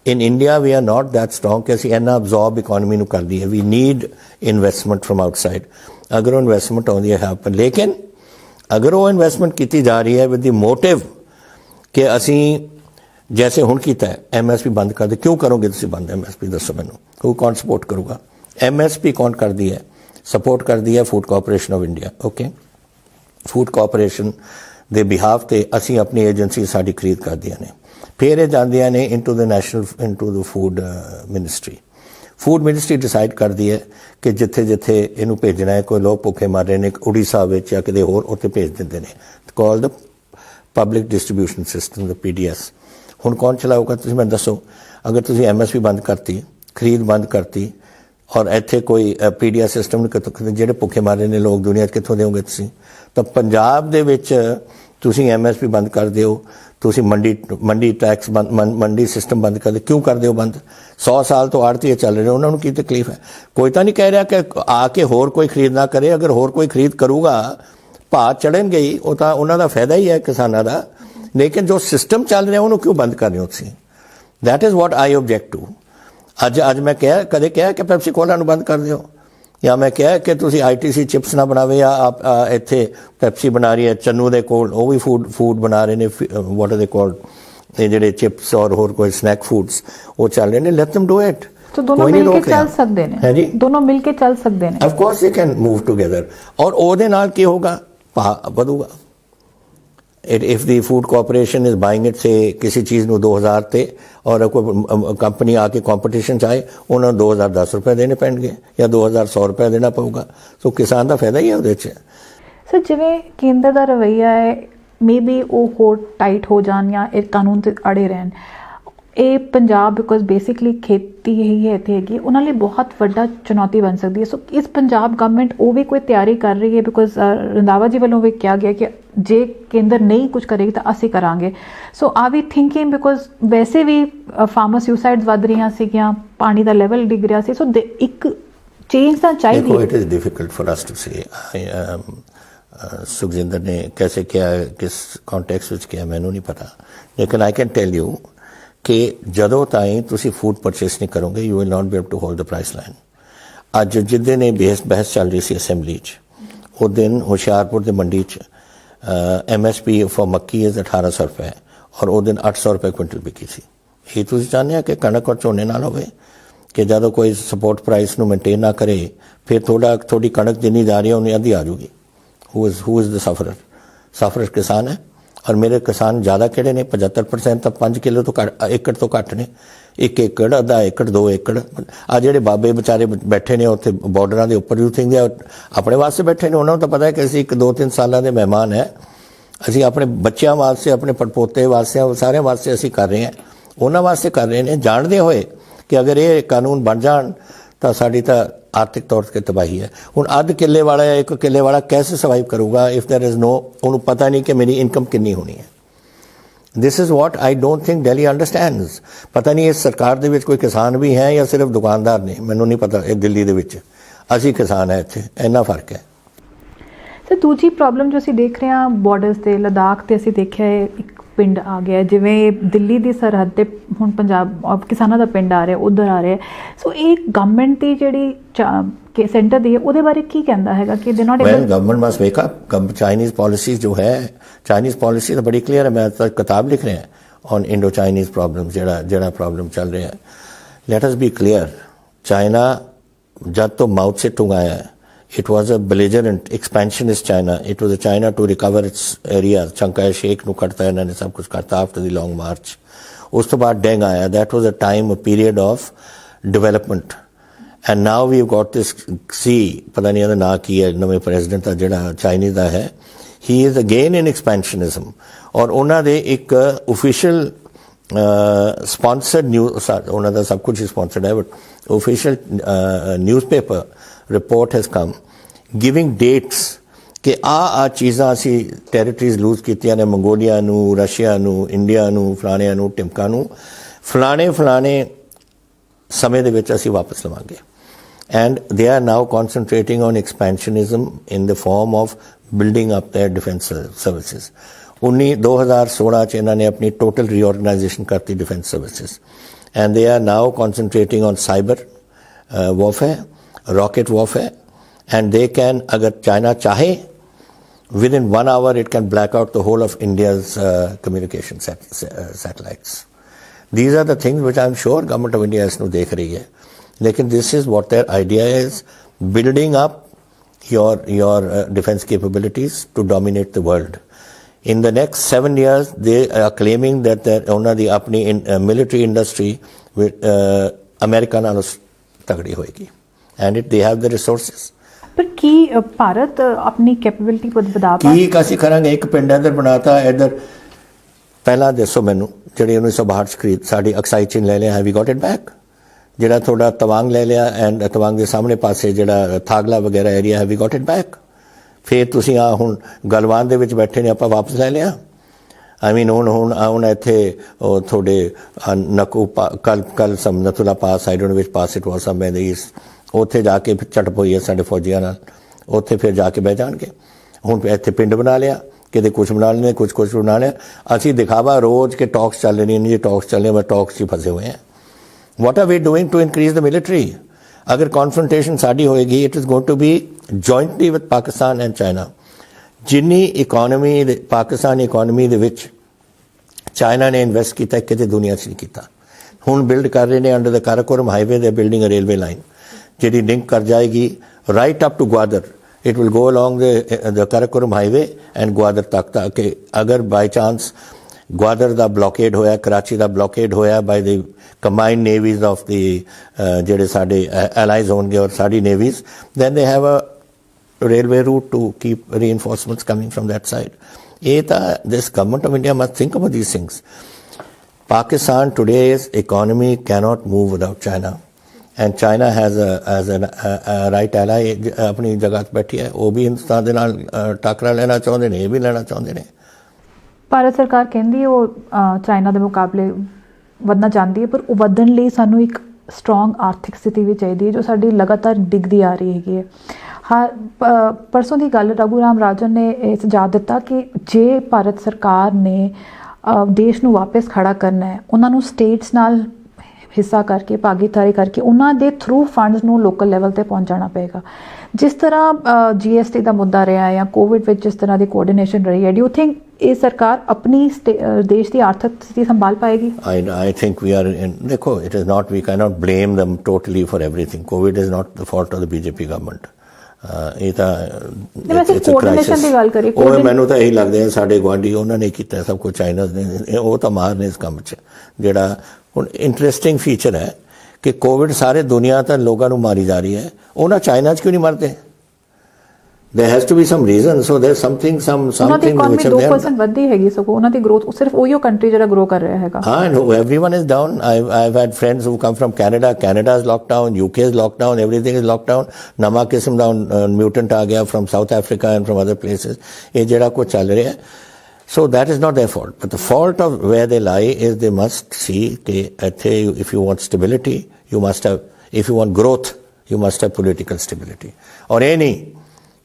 Speaker 1: in India we are not that strong कि असीं इन्ना अब्जॉर्ब इकॉनमी कर दी है। We need investment from outside. अगर वो इन्वेस्टमेंट आती है पर, लेकिन अगर वो इन्वेस्टमेंट की जा रही है विद द मोटिव कि असी जैसे हुण कीता है MSP बंद कर दे, क्यों करोगे तुसीं बंद MSP? दसो मैनूं, कोई कौन सपोर्ट करूगा? MSP कौन कर दी है? सपोर्ट कर दी है food corporation of India. Okay, food corporation they behalf ते असी अपनी एजेंसी साड़ी खरीद कर दिया ने, फिर ये जांदियां ने into the food ministry. Food ministry decide कर दी है कि जिथे जिथे इनू भेजना है, कोई लोग भुखे मर रहे हैं उड़ीसा विच या किते होर, उत्थे भेज दिंदे ने। Call the public distribution system, the PDS। हुण कौन चलाऊगा? तुसीं मैनूं दसो। अगर तुसीं MSP बंद करती, खरीद बंद करती, और इत्थे कोई PDS सिस्टम जिहड़े भुखे मर रहे हैं लोग दुनिया कित्थों देओगे तुसीं? तो पंजाब दे विच तुसीं MSP बंद कर दिओ, तुसीं मंडी टैक्स बंद, मंडी सिस्टम बंद कर दे। क्यों कर दिओ बंद? 100 साल तो आड़ती चल रहे हैं, उन्होंने की तकलीफ है? कोई तो नहीं कह रहा कि आके होर कोई खरीद ना करे। अगर होर कोई खरीद करूगा भाव चढ़नगे ही, वो तो उन्हों का फायदा ही है किसानों का। लेकिन जो सिस्टम चल रहा है उन्होंने क्यों बंद कर रहे हो तुसीं? That is what I object to. अज मैं कदे कहा कि पैप्सी कोला बंद कर दिओ, या मैं कहा कि तुसीं ITC चिप्स ना बनावे, या आप इत्थे पैप्सी बना रही है चन्नू दे कोल, वो भी फूड बना रहे ने, वॉट आर दे कॉल्ड, ये जेडे चिप्स और होर कोई स्नैक फूड्स वो चल रहे ने। Let them do it.
Speaker 2: तो दोनों मिलके चल सकते हैं? है जी, दोनों मिलके चल सकते हैं।
Speaker 1: Of course they can move together. और ओदे नाल की होगा? भाव बढ़ूगा। If the Food Corporation is buying it से किसी चीज़ में 2000 ते, और कोई कंपनी आके कॉम्पटिशन चाहे, उन्होंने 2010 रुपए देने पैणगे या 2100 रुपए देना पऊगा। सो किसान का फायदा ही है उहदे च।
Speaker 2: सर जिवें केंद्र का रवैया है, मे बी वो होर टाइट हो जान या एक कानून ते अड़े रहन। ये पंजाब बिकॉज बेसिकली खेती ही है इत्थे हैगी, उन्हां लई बहुत वड्डा चुनौती बन सकती है। सो इस पंजाब गवर्नमेंट वो भी कोई तैयारी कर रही है? बिकॉज रंधावा जी वालों भी कहा गया कि जे केंद्र नहीं कुछ करेगी तो असी करांगे। सो आर वी थिंकिंग, बिकॉज वैसे भी फार्मर सुसाइड्स वध रही सीगियां, पानी का लेवल डिग रहा सी, सो एक चेंज तो चाहिए।
Speaker 1: It is difficult for us to say. Sukhjinder ने कैसे किया, किस कॉन्टेक्स्ट में किया, मैनू नहीं पता। लेकिन आई कैन टेल यू कि जदों ताईं तुसी फूड परचेस नहीं करोगे, you will not be able to hold the price line. अज जिद्दे ने बहस चल रही सी असैम्बली उस दिन होशियारपुर की मंडी MSP फॉर मक्की इज़ 1800 रुपए, और उस दिन 800 रुपए क्विंटल बिकी सी। ये तुसी चाहते हैं कि कणक और झोने नाल होवे कि जदों कोई सपोर्ट प्राइस नू मेनटेन ना करे, फिर थोड़ी कणक जिन्नी जा रही है उन्नी अद्धी आ जाऊगी। Who is the sufferer? Sufferer ਕਿਸਾਨ ਹੈ ਔਰ ਮੇਰੇ ਕਿਸਾਨ ਜ਼ਿਆਦਾ ਕਿਹੜੇ ਨੇ 75% ਤਾਂ 5 ਕਿਲੋ ਤੋਂ ਘੱਟ ਏਕੜ ਤੋਂ ਘੱਟ ਨੇ 1 ਏਕੜ ਅੱਧਾ ਏਕੜ 2 ਏਕੜ ਆ ਜਿਹੜੇ ਬਾਬੇ ਵਿਚਾਰੇ ਬੈਠੇ ਨੇ ਉੱਥੇ ਬਾਰਡਰਾਂ ਦੇ ਉੱਪਰ ਯੂ ਥਿੰਕ ਦੇ ਆਪਣੇ ਵਾਸਤੇ ਬੈਠੇ ਨੇ ਉਹਨਾਂ ਨੂੰ ਤਾਂ ਪਤਾ ਹੈ ਕਿ ਅਸੀਂ 1-2-3 ਸਾਲਾਂ ਦੇ ਮਹਿਮਾਨ ਹੈ ਅਸੀਂ ਆਪਣੇ ਬੱਚਿਆਂ ਵਾਸਤੇ ਆਪਣੇ ਪੜਪੋਤੇ ਵਾਸਤੇ ਸਾਰਿਆਂ ਵਾਸਤੇ ਅਸੀਂ ਕਰ ਰਹੇ ਹਾਂ ਉਹਨਾਂ ਵਾਸਤੇ ਕਰ ਰਹੇ ਨੇ ਜਾਣਦੇ ਹੋਏ ਕਿ ਅਗਰ ਇਹ ਕਾਨੂੰਨ ਬਣ ਜਾਣ ਤਾਂ ਸਾਡੀ ਤਾਂ ਆਰਥਿਕ ਤੌਰ ਤੇ ਤਬਾਹੀ ਹੈ ਹੁਣ ਅੱਧ ਕਿੱਲੇ ਵਾਲਾ ਜਾਂ 1 ਕਿੱਲੇ ਵਾਲਾ ਕੈਸੇ ਸਰਵਾਈਵ ਕਰੂਗਾ ਇਫ देयर इज नो ਉਹਨੂੰ ਪਤਾ ਨਹੀਂ ਕਿ ਮੇਰੀ ਇਨਕਮ ਕਿੰਨੀ ਹੋਣੀ ਹੈ this is what I don't think Delhi understands ਪਤਾ ਨਹੀਂ ਇਸ ਸਰਕਾਰ ਦੇ ਵਿੱਚ ਕੋਈ ਕਿਸਾਨ ਵੀ ਹੈ ਜਾਂ ਸਿਰਫ ਦੁਕਾਨਦਾਰ ਨੇ ਮੈਨੂੰ ਨਹੀਂ ਪਤਾ ਇਹ ਦਿੱਲੀ ਦੇ ਵਿੱਚ ਅਸੀਂ ਕਿਸਾਨ ਹੈ ਇੱਥੇ ਇੰਨਾ ਫਰਕ ਹੈ
Speaker 2: ਸਰ ਦੂਜੀ ਪ੍ਰੋਬਲਮ ਜੋ ਅਸੀਂ ਦੇਖ ਰਹੇ ਹਾਂ ਬਾਰਡਰਸ ਤੇ ਲਦਾਖ ਤੇ ਅਸੀਂ ਦੇਖਿਆ ਹੈ ਇੱਕ ਪਿੰਡ ਆ ਗਿਆ ਜਿਵੇਂ ਦਿੱਲੀ ਦੀ ਸਰਹੱਦ ਤੇ ਹੁਣ ਪੰਜਾਬ ਕਿਸਾਨਾਂ ਦਾ ਪਿੰਡ ਆ ਰਿਹਾ ਉਧਰ ਆ ਰਿਹਾ ਸੋ ਇਹ ਗਵਰਨਮੈਂਟ ਦੀ ਜਿਹੜੀ ਸੈਂਟਰ ਦੀ ਹੈ ਉਹਦੇ ਬਾਰੇ ਕੀ ਕਹਿੰਦਾ ਹੈਗਾ ਕਿ they not
Speaker 1: well government must wake up Chinese policy जो है चाइनीज पॉलिसी तो बड़ी क्लियर है मैं तो किताब लिख रहे हैं ऑन इंडो चाइनीज प्रॉब्लम जड़ा प्रॉब्लम चल रहे हैं let us B clear China जब तो माउथ से टूंग आया है it was a belligerent expansionist China it was a China to recover its areas Chiang Kai-shek nu karta hai inhone sab kuch karta after the long march us to baad Deng aaya that was a period of development and now we've got this pata nahi ehda na ki hai nave president da jehda Chinese da hai he is again in expansionism aur ਉਹਨਾਂ ਦੇ ਇੱਕ official sponsored news ਉਹਨਾਂ ਦਾ ਸਭ ਕੁਝ sponsored ਹੈ but official newspaper report has come giving dates ਕਿ ਆ ਚੀਜ਼ਾਂ ਅਸੀਂ ਟੈਰੀਟਰੀਜ਼ ਲੂਜ਼ ਕੀਤੀਆਂ ਨੇ ਮੰਗੋਲੀਆ ਨੂੰ ਰਸ਼ੀਆ ਨੂੰ ਇੰਡੀਆ ਨੂੰ ਫਲਾਣਿਆਂ ਨੂੰ ਟਿਮਕਾ ਨੂੰ ਫਲਾਣੇ ਸਮੇਂ ਦੇ ਵਿੱਚ ਅਸੀਂ ਵਾਪਸ ਲਵਾਂਗੇ and they are now concentrating on expansionism in the form of building up their defense services 2016 ਚ ਇਹਨਾਂ ਨੇ ਆਪਣੀ total reorganization ਕਰਤੀ defense services and they are now concentrating on cyber warfare rocket warfare and they can agar China chahe within 1 hour it can black out the whole of India's communication satellites these are the things which I'm sure government of India is nu dekh rahi hai lekin this is what their idea is building up your defense capabilities to dominate the world in the next 7 years they are claiming that their ਉਹਨਾਂ ਦੀ ਆਪਣੀ military industry with America ਨਾਲੋਂ ਤਗੜੀ ਹੋਏਗੀ and they have the resources
Speaker 2: ਪਰ ਕੀ ਭਾਰਤ ਆਪਣੀ capability ਵਧਾ ਪਾ
Speaker 1: ਕੀ ਅਸੀਂ ਕਰਾਂਗੇ ਇੱਕ ਪਿੰਡ ਇੱਧਰ ਬਣਾਤਾ ਇੱਧਰ ਪਹਿਲਾਂ ਦੱਸੋ ਮੈਨੂੰ ਜਿਹੜੀ 1962 ਚ ਖਰੀਦ ਸਾਡੀ ਅਕਸਾਈ ਚੀਨ ਲੈ ਲਿਆ have we got it back ਜਿਹੜਾ ਤੁਹਾਡਾ ਤਵਾਂਗ ਲੈ ਲਿਆ ਐਂਡ ਤਵਾਂਗ ਦੇ ਸਾਹਮਣੇ ਪਾਸੇ ਜਿਹੜਾ ਥਾਗਲਾ ਵਗੈਰਾ area have we got it back ਫਿਰ ਤੁਸੀਂ ਆ ਹੁਣ ਗਲਵਾਨ ਦੇ ਵਿੱਚ ਬੈਠੇ ਨੇ ਆਪਾਂ ਵਾਪਸ ਲੈ ਲਿਆ I mean ਹੁਣ ਇੱਥੇ ਤੁਹਾਡੇ ਨਕੂ ਕੱਲ ਸਮਨਤੁਲਾ pass I don't know which pass it was somewhere in the east ਉੱਥੇ ਜਾ ਕੇ ਝਟ ਪਈ ਹੈ ਸਾਡੇ ਫੌਜੀਆਂ ਨਾਲ ਉੱਥੇ ਫਿਰ ਜਾ ਕੇ ਬਹਿ ਜਾਣਗੇ ਹੁਣ ਇੱਥੇ ਪਿੰਡ ਬਣਾ ਲਿਆ ਕਿਤੇ ਕੁਛ ਬਣਾ ਲੈਣੇ ਕੁਛ ਬਣਾ ਲਿਆ ਅਸੀਂ ਦਿਖਾਵਾ ਰੋਜ਼ ਕੇ ਟਾਕਸ ਚੱਲ ਰਹੇ ਨੇ ਟਾਕਸ ਚੱਲ ਰਹੇ ਬਸ ਟਾਕਸ 'ਚ ਫਸੇ ਹੋਏ हैं what are we doing to increase the military ਅਗਰ confrontation ਸਾਡੀ ਹੋਏਗੀ it is going to be jointly with Pakistan and China ਜਿੰਨੀ ਇਕੋਨਮੀ ਪਾਕਿਸਤਾਨ ਇਕੋਨਮੀ ਦੇ ਵਿੱਚ ਚਾਈਨਾ ਨੇ ਇਨਵੈਸਟ ਕੀਤਾ ਕਿਤੇ ਦੁਨੀਆ 'ਚ ਨਹੀਂ ਕੀਤਾ ਹੁਣ ਬਿਲਡ ਕਰ ਰਹੇ ਨੇ under the Karakoram highway they building a railway line ਜਿਹੜੀ ਲਿੰਕ ਕਰ ਜਾਏਗੀ right up to Gwadar it will go along the Karakoram highway and Gwadar tak ke agar by chance Gwadar da blockade hoya Karachi da blockade hoya by the combined navies of the jehde sade allies honge aur sadi navies then they have a railway route to keep reinforcements coming from that side this government of India must think about these things Pakistan today's economy cannot move without China and China has a right ally ਆਪਣੀ ਜਗ੍ਹਾ ਤੇ ਬੈਠੀ ਹੈ ਉਹ ਵੀ ਹਿੰਦੁਸਤਾਨ ਦੇ ਨਾਲ ਟਾਕਰਾ ਲੈਣਾ ਚਾਹੁੰਦੇ ਨੇ ਇਹ ਵੀ ਲੈਣਾ ਚਾਹੁੰਦੇ ਨੇ
Speaker 2: ਭਾਰਤ ਸਰਕਾਰ ਕਹਿੰਦੀ ਹੈ ਉਹ ਚਾਈਨਾ ਦੇ ਮੁਕਾਬਲੇ ਵਧਣਾ ਚਾਹੁੰਦੀ ਹੈ ਪਰ ਉਹ ਵਧਣ ਲਈ ਸਾਨੂੰ ਇੱਕ ਸਟਰੋਂਗ ਆਰਥਿਕ ਸਥਿਤੀ ਵੀ ਚਾਹੀਦੀ ਹੈ ਜੋ ਸਾਡੀ ਲਗਾਤਾਰ ਡਿੱਗਦੀ ਆ ਰਹੀ ਹੈਗੀ ਹੈ ਪਰਸੋਂ ਦੀ ਗੱਲ ਰਘੂ ਰਾਮ ਰਾਜਨ ਨੇ ਇਹ ਸੁਝਾਅ ਦਿੱਤਾ ਕਿ ਜੇ ਭਾਰਤ ਸਰਕਾਰ ਨੇ ਦੇਸ਼ ਨੂੰ ਵਾਪਸ ਖੜਾ ਕਰਨਾ ਹੈ ਉਹਨਾਂ ਨੂੰ ਸਟੇਟਸ ਨਾਲ ਹਿੱਸਾ ਕਰਕੇ ਭਾਗੀਦਾਰੀ ਕਰਕੇ ਉਹਨਾਂ ਦੇ ਥਰੂ ਫੰਡਸ ਨੂੰ ਲੋਕਲ ਲੈਵਲ ਤੇ ਪਹੁੰਚਾਉਣਾ ਪਏਗਾ ਜਿਸ ਤਰ੍ਹਾਂ GST ਦਾ ਮੁੱਦਾ ਰਿਹਾ ਜਾਂ ਕੋਵਿਡ ਵਿੱਚ ਜਿਸ ਤਰ੍ਹਾਂ ਦੀ ਕੋਆਰਡੀਨੇਸ਼ਨ ਰਹੀ ਹੈ ਡੂ ਯੂ ਥਿੰਕ ਇਹ ਸਰਕਾਰ ਆਪਣੀ ਦੇਸ਼ ਦੀ ਆਰਥਿਕ ਸਥਿਤੀ ਸੰਭਾਲ ਪਾਏਗੀ
Speaker 1: I think we are in ਦੇਖੋ it is not we cannot blame them totally for everything COVID is not the fault of the BJP government ਇਹ ਤਾਂ
Speaker 2: ਵੈਸੇ coordination ਦੀ ਗੱਲ ਕਰੀਏ,
Speaker 1: ਉਹ ਮੈਨੂੰ ਤਾਂ ਇਹੀ ਲੱਗਦਾ ਹੈ ਸਾਡੇ ਗੁਆਂਢੀ ਉਹਨਾਂ ਨੇ ਕੀਤਾ ਸਭ ਕੁਝ, ਚਾਈਨਾ ਨੇ, ਉਹ ਤਾਂ ਮਾਹਰ ਨੇ ਇਸ ਕੰਮ 'ਚ। ਜਿਹੜਾ ਹੁਣ ਇੰਟਰਸਟਿੰਗ ਫੀਚਰ ਹੈ ਕਿ ਕੋਵਿਡ ਸਾਰੇ ਦੁਨੀਆ ਤਾਂ ਲੋਕਾਂ ਨੂੰ ਮਾਰੀ ਜਾ ਰਹੀ ਹੈ, ਉਹਨਾਂ ਚਾਈਨਾ 'ਚ ਕਿਉਂ ਨਹੀਂ ਮਰਦੇ? There has to be some reason, so there's something
Speaker 2: ਉਹਨਾਂ ਦੀ ਇਕਨੋਮੀ 2% ਵੱਧਦੀ ਹੈਗੀ, ਸਗੋਂ ਉਹਨਾਂ ਦੀ ਗਰੋਥ ਸਿਰਫ ਉਹੀਓ ਕੰਟਰੀ ਜਿਹੜਾ ਗਰੋ ਕਰ ਰਿਹਾ ਹੈਗਾ।
Speaker 1: ਹਾਂ, everyone is down. I've had friends who come from Canada. Canada is locked down, UK is locked down, everything is locked down. ਨਵਾਂ ਕਿਸਮ ਦਾ mutant ਆ ਗਿਆ from South Africa and from other places. ਇਹ ਜਿਹੜਾ ਕੁਝ ਚੱਲ ਰਿਹਾ ਹੈ, so that is not their fault. But the fault of where they lie is they must see ਕਿ ਇੱਥੇ if you want stability, you must have, if you want growth, you must have political stability. ਔਰ ਇਹ ਨਹੀਂ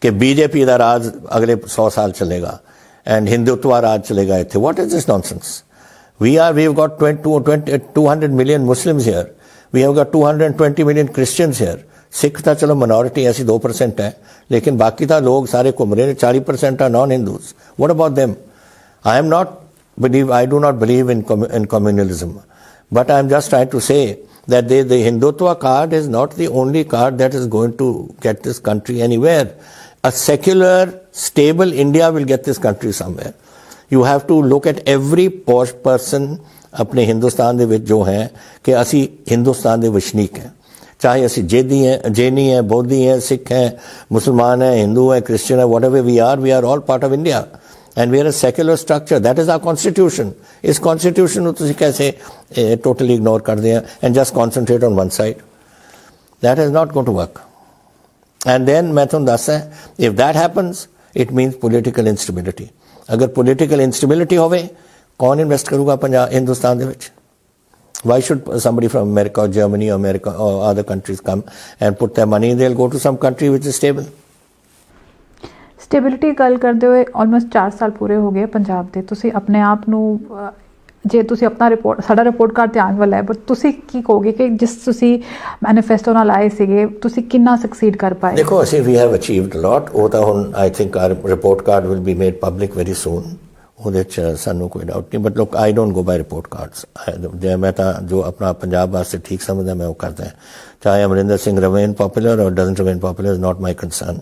Speaker 1: कि BJP का राज अगले 100 साल चलेगा and हिंदुत्व राज चलेगा इत्थे। What is this nonsense? We've got 200 million Muslims here. We have got 220 million Christians here. Sikh तो चलो minority ऐसी 2% है, लेकिन बाकी तो लोग सारे घूम रहे हैं, 40% are non-Hindus. What about them? I do not believe in communalism, but I am just trying to say that the Hindutva card is not the only card that is going to get this country anywhere. A secular, stable India will get this country somewhere. You have to look at every posh person अपने हिंदुस्तान दे विच जो है कि असी हिंदुस्तान दे वशनीक हैं, चाहे असी जैनी हैं, बौद्धि हैं, सिख हैं, मुसलमान हैं, हिंदू हैं, क्रिश्चियन हैं, whatever we are all part of India. And we are a secular structure. That is our constitution. इस constitution को तुसी कैसे totally ignore कर दिया and just concentrate on one side? That is not going to work. And then मैं तुम दस्सा, if that happens, it means political instability. अगर political instability होवे, कौन invest करूँगा पंजाब हिंदुस्तान दे विच? Why should somebody from America or Germany or America or other countries come and put their money? They'll go to some country which is stable.
Speaker 2: Stability ਗੱਲ ਕਰਦੇ ਹੋਏ almost 4 ਸਾਲ ਪੂਰੇ ਹੋ ਗਏ ਪੰਜਾਬ ਦੇ। ਤੁਸੀਂ ਆਪਣੇ ਆਪ ਨੂੰ, ਜੇ ਤੁਸੀਂ ਆਪਣਾ ਸਾਡਾ ਰਿਪੋਰਟ ਕਾਰਡ ਤੇ ਆਉਣ ਵਾਲਾ ਹੈ, ਬਟ ਤੁਸੀਂ ਕੀ ਕਹੋਗੇ ਕਿ ਜਿਸ ਤੁਸੀਂ ਮੈਨੀਫੈਸਟੋ ਨਾਲ ਆਏ ਸੀਗੇ, ਤੁਸੀਂ ਕਿੰਨਾ ਸਕਸੀਡ ਕਰ ਪਾਏ?
Speaker 1: ਦੇਖੋ, ਅਸੀਂ ਵੀ ਹੈਵ ਅਚੀਵਡ ਲੋਟ। ਉਹ ਤਾਂ ਹੁਣ I think our report card will be made public very soon. ਉਹਦੇ 'ਚ ਸਾਨੂੰ ਕੋਈ ਡਾਊਟ ਨਹੀਂ, but look I don't go by report cards. ਜੇ ਮੈਂ ਤਾਂ ਜੋ ਆਪਣਾ ਪੰਜਾਬ ਵਾਸਤੇ ਠੀਕ ਸਮਝਦਾ ਮੈਂ ਉਹ ਕਰਦਾ। ਚਾਹੇ Amarinder Singh remain popular or doesn't remain popular is not my concern.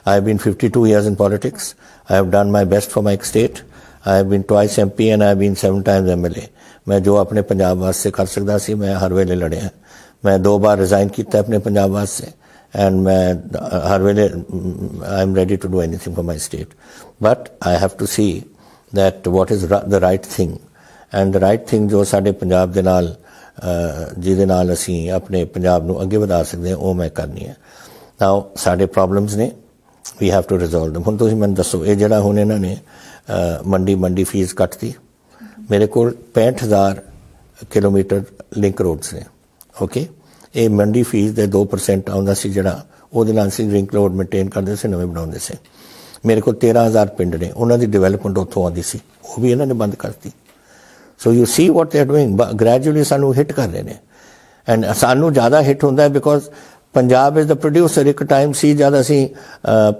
Speaker 1: I have been 52 years in politics. I have done my best for my state. I have been twice MP and I have been 7 times MLA. मैं जो अपने पंजाब वास्ते कर सकता सी मैं हर वेले लड़िया। मैं 2 बार रिजाइन किया अपने पंजाब वास्ते एंड मैं हर वेले I am ready to do anything for my state, but I have to see that what is the right thing. And the right thing जो साडे पंजाब दे नाल ਜਿਹਦੇ ਨਾਲ ਅਸੀਂ ਆਪਣੇ ਪੰਜਾਬ ਨੂੰ ਅੱਗੇ ਵਧਾ ਸਕਦੇ ਹਾਂ ਉਹ ਮੈਂ ਕਰਨੀ ਹੈ। ਨਾਓ ਸਾਡੇ ਪ੍ਰੋਬਲਮਸ ਨੇ, ਵੀ ਹੈਵ ਟੂ ਰਿਜ਼ੋਲਵ ਦਮ। ਹੁਣ ਤੁਸੀਂ ਮੈਨੂੰ ਦੱਸੋ, ਇਹ ਜਿਹੜਾ ਹੁਣ ਇਹਨਾਂ ਨੇ ਮੰਡੀ ਫੀਸ ਕੱਟਤੀ, ਮੇਰੇ ਕੋਲ 65,000 ਕਿਲੋਮੀਟਰ ਲਿੰਕ ਰੋਡਸ ਨੇ, ਓਕੇ। ਇਹ ਮੰਡੀ ਫੀਸ ਦੇ 2% ਆਉਂਦਾ ਸੀ ਜਿਹੜਾ, ਉਹਦੇ ਨਾਲ ਅਸੀਂ ਲਿੰਕ ਰੋਡ ਮੇਨਟੇਨ ਕਰਦੇ ਸੀ, ਨਵੇਂ ਬਣਾਉਂਦੇ ਸੀ। ਮੇਰੇ ਕੋਲ 13,000 ਪਿੰਡ ਨੇ, ਉਹਨਾਂ ਦੀ ਡਿਵੈਲਪਮੈਂਟ ਉੱਥੋਂ ਆਉਂਦੀ ਸੀ, ਉਹ ਵੀ ਇਹਨਾਂ ਨੇ ਬੰਦ ਕਰਤੀ। So you see what they are doing, but gradually ਸਾਨੂੰ ਹਿੱਟ ਕਰ ਰਹੇ ਨੇ। ਐਂਡ ਸਾਨੂੰ ਜ਼ਿਆਦਾ ਹਿੱਟ ਹੁੰਦਾ because Punjab is the producer. ਇੱਕ ਟਾਈਮ ਸੀ ਜਦ ਅਸੀਂ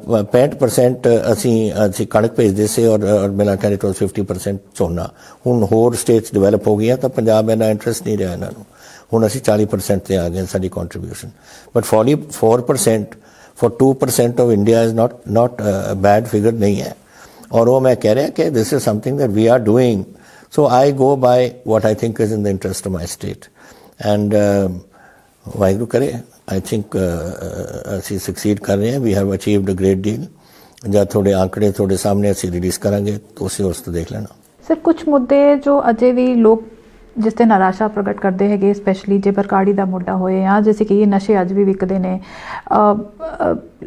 Speaker 1: 65% ਅਸੀਂ ਕਣਕ ਭੇਜਦੇ ਸੀ ਔਰ ਮੇਰਾ ਕਹਿੰਦੇ ਤੋਂ 50% ਝੋਨਾ। ਹੁਣ ਹੋਰ ਸਟੇਟਸ ਡਿਵੈਲਪ ਹੋ ਗਈਆਂ ਤਾਂ ਪੰਜਾਬ ਇਹਨਾਂ ਇੰਟਰਸਟ ਨਹੀਂ ਰਿਹਾ ਇਹਨਾਂ ਨੂੰ। ਹੁਣ ਅਸੀਂ 40% ਤੇ ਆ ਗਏ ਸਾਡੀ contribution, but 44% for 2% of India is not a bad figure ਨਹੀਂ ਹੈ। ਔਰ ਉਹ ਮੈਂ ਕਹਿ ਰਿਹਾ ਕਿ this is something that we are doing. So I go by what I think is in the interest of my state. And Waheguru ਕਰੇ, I think ਅਸੀਂ succeed ਕਰ ਰਹੇ ਹਾਂ। We have achieved a great deal. ਜਦ ਤੁਹਾਡੇ ਆંકੜੇ ਤੁਹਾਡੇ ਸਾਹਮਣੇ ਅਸੀਂ ਰਿਲੀਜ਼ ਕਰਾਂਗੇ ਤੁਸੀਂ ਉਸ ਤੋਂ ਦੇਖ ਲੈਣਾ।
Speaker 2: ਸਰ, ਕੁਝ ਮੁੱਦੇ ਜੋ ਅਜੇ ਵੀ ਲੋਕ ਜਿਸ ਤੇ ਨਿਰਾਸ਼ਾ ਪ੍ਰਗਟ ਕਰਦੇ ਹੈਗੇ, ਸਪੈਸ਼ਲੀ ਜੇ ਬਰਕਾੜੀ ਦਾ ਮੁੱਦਾ ਹੋਏ ਜਾਂ ਜੈਸੇ ਕਿ ਇਹ ਨਸ਼ੇ ਅੱਜ ਵੀ ਵਿਕਦੇ ਨੇ,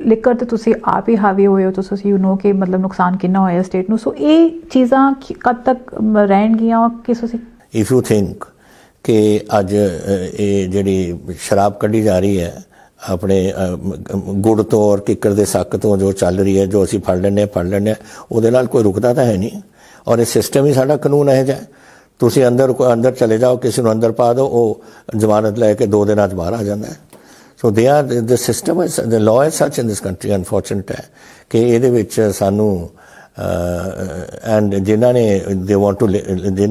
Speaker 2: ਲਿਕਰ ਤੇ ਤੁਸੀਂ ਆਪ ਹੀ ਹਾਵੀ ਹੋਏ ਹੋ, ਤੁਸੀਂ ਯੂ ਨੋ ਕਿ ਮਤਲਬ ਨੁਕਸਾਨ ਕਿੰਨਾ ਹੋਇਆ ਸਟੇਟ ਨੂੰ। ਸੋ ਇਹ ਚੀਜ਼ਾਂ ਕਦ ਤੱਕ ਰਹਿਣਗੀਆਂ ਕਿ ਤੁਸੀਂ
Speaker 1: ਇਫ ਯੂ ਥਿੰਕ ਕਿ ਅੱਜ ਇਹ ਜਿਹੜੀ ਸ਼ਰਾਬ ਕੱਢੀ ਜਾ ਰਹੀ ਹੈ ਆਪਣੇ ਗੁੜ ਤੋਂ ਔਰ ਕਿੱਕਰ ਦੇ ਸੱਕ ਤੋਂ ਜੋ ਚੱਲ ਰਹੀ ਹੈ, ਜੋ ਅਸੀਂ ਫੜ ਲੈਂਦੇ ਹਾਂ, ਉਹਦੇ ਨਾਲ ਕੋਈ ਰੁਕਦਾ ਤਾਂ ਹੈ ਨਹੀਂ। ਔਰ ਇਹ ਸਿਸਟਮ ਹੀ ਸਾਡਾ ਕਾਨੂੰਨ ਇਹੋ ਜਿਹਾ। ਤੁਸੀਂ ਅੰਦਰ ਚਲੇ ਜਾਓ, ਕਿਸੇ ਨੂੰ ਅੰਦਰ ਪਾ ਦਿਓ, ਉਹ ਜ਼ਮਾਨਤ ਲੈ ਕੇ 2 ਦਿਨਾਂ 'ਚ ਬਾਹਰ ਆ ਜਾਂਦਾ ਹੈ। So the system is the law is such in this country. Unfortunate ਹੈ ਕਿ ਇਹਦੇ ਵਿੱਚ ਸਾਨੂੰ ਐਂਡ ਜਿਨ੍ਹਾਂ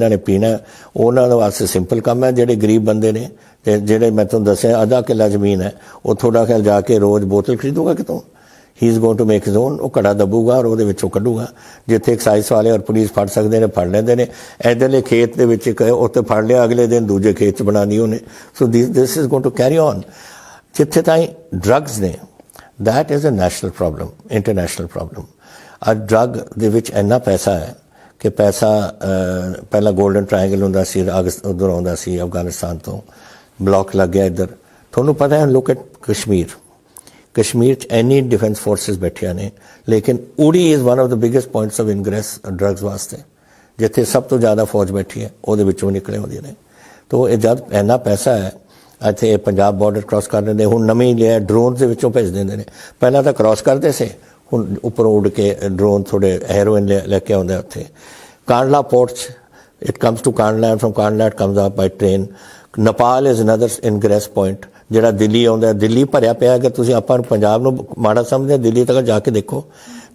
Speaker 1: ਨੇ ਪੀਣਾ ਉਹਨਾਂ ਦੇ ਵਾਸਤੇ ਸਿੰਪਲ ਕੰਮ ਹੈ। ਜਿਹੜੇ ਗਰੀਬ ਬੰਦੇ ਨੇ ਤੇ ਜਿਹੜੇ ਮੈਂ ਤੁਹਾਨੂੰ ਦੱਸਿਆ ਅੱਧਾ ਕਿੱਲਾ ਜ਼ਮੀਨ ਹੈ, ਉਹ ਤੁਹਾਡਾ ਖਿਆਲ ਜਾ ਕੇ ਰੋਜ਼ ਬੋਤਲ ਖਰੀਦੂਗਾ ਕਿਤੋਂ? He is going to make his own. ਉਹ ਘੜਾ ਦੱਬੂਗਾ ਔਰ ਉਹਦੇ ਵਿੱਚੋਂ ਕੱਢੂਗਾ। ਜਿੱਥੇ ਐਕਸਾਈਜ਼ ਵਾਲੇ ਔਰ ਪੁਲਿਸ ਫੜ ਸਕਦੇ ਨੇ ਫੜ ਲੈਂਦੇ ਨੇ। ਇੱਧਰਲੇ ਖੇਤ ਦੇ ਵਿੱਚ ਉੱਥੇ ਫੜ ਲਿਆ, ਅਗਲੇ ਦਿਨ ਦੂਜੇ ਖੇਤ 'ਚ ਬਣਾ ਦੀ ਉਹਨੇ। So this is going to carry on. ਜਿੱਥੇ ਤਾਈਂ ਡਰੱਗਸ ਨੇ, that is a national problem, international problem। ਅੱਜ ਡਰੱਗ ਦੇ ਵਿੱਚ ਇੰਨਾ ਪੈਸਾ ਹੈ ਕਿ ਪੈਸਾ ਪਹਿਲਾਂ ਗੋਲਡਨ ਟ੍ਰਾਇੰਗਲ ਹੁੰਦਾ ਸੀ, ਉੱਧਰ ਆਉਂਦਾ ਸੀ ਅਫਗਾਨਿਸਤਾਨ ਤੋਂ, ਬਲੌਕ ਲੱਗ ਗਿਆ ਇੱਧਰ। ਤੁਹਾਨੂੰ ਪਤਾ ਹੈ, ਲੁੱਕ ਐਟ ਕਸ਼ਮੀਰ 'ਚ ਇੰਨੀ ਡਿਫੈਂਸ ਫੋਰਸਿਸ ਬੈਠੀਆਂ ਨੇ, ਲੇਕਿਨ Uri is one of the biggest points of ingress drugs ਵਾਸਤੇ। ਜਿੱਥੇ ਸਭ ਤੋਂ ਜ਼ਿਆਦਾ ਫੌਜ ਬੈਠੀ ਹੈ ਉਹਦੇ ਵਿੱਚੋਂ ਨਿਕਲੇ ਹੁੰਦੀਆਂ ਨੇ। ਤੋ ਇਹ ਜਦ ਇੰਨਾ ਪੈਸਾ ਹੈ, ਇੱਥੇ ਪੰਜਾਬ ਬਾਰਡਰ ਕ੍ਰਾਸ ਕਰ ਦਿੰਦੇ। ਹੁਣ ਨਵੇਂ ਲਿਆ ਡਰੋਨ ਦੇ ਵਿੱਚੋਂ ਭੇਜ ਦਿੰਦੇ ਨੇ। ਪਹਿਲਾਂ ਤਾਂ ਕ੍ਰਾਸ ਕਰਦੇ ਸੀ, ਹੁਣ ਉੱਪਰੋਂ ਉੱਡ ਕੇ ਡਰੋਨ ਥੋੜੇ ਹੈਰੋਇਨ ਲੈ ਕੇ ਆਉਂਦੇ ਉੱਥੇ। ਕਾਂਡਲਾ ਪੋਰਟ 'ਚ it comes to Kandla and from Kandla it comes up by train. Nepal is another ingress point ਜਿਹੜਾ ਦਿੱਲੀ ਆਉਂਦਾ। ਦਿੱਲੀ ਭਰਿਆ ਪਿਆ। ਅਗਰ ਤੁਸੀਂ ਆਪਾਂ ਨੂੰ ਪੰਜਾਬ ਨੂੰ ਮਾੜਾ ਸਮਝਦੇ, ਦਿੱਲੀ ਤੱਕ ਜਾ ਕੇ ਦੇਖੋ।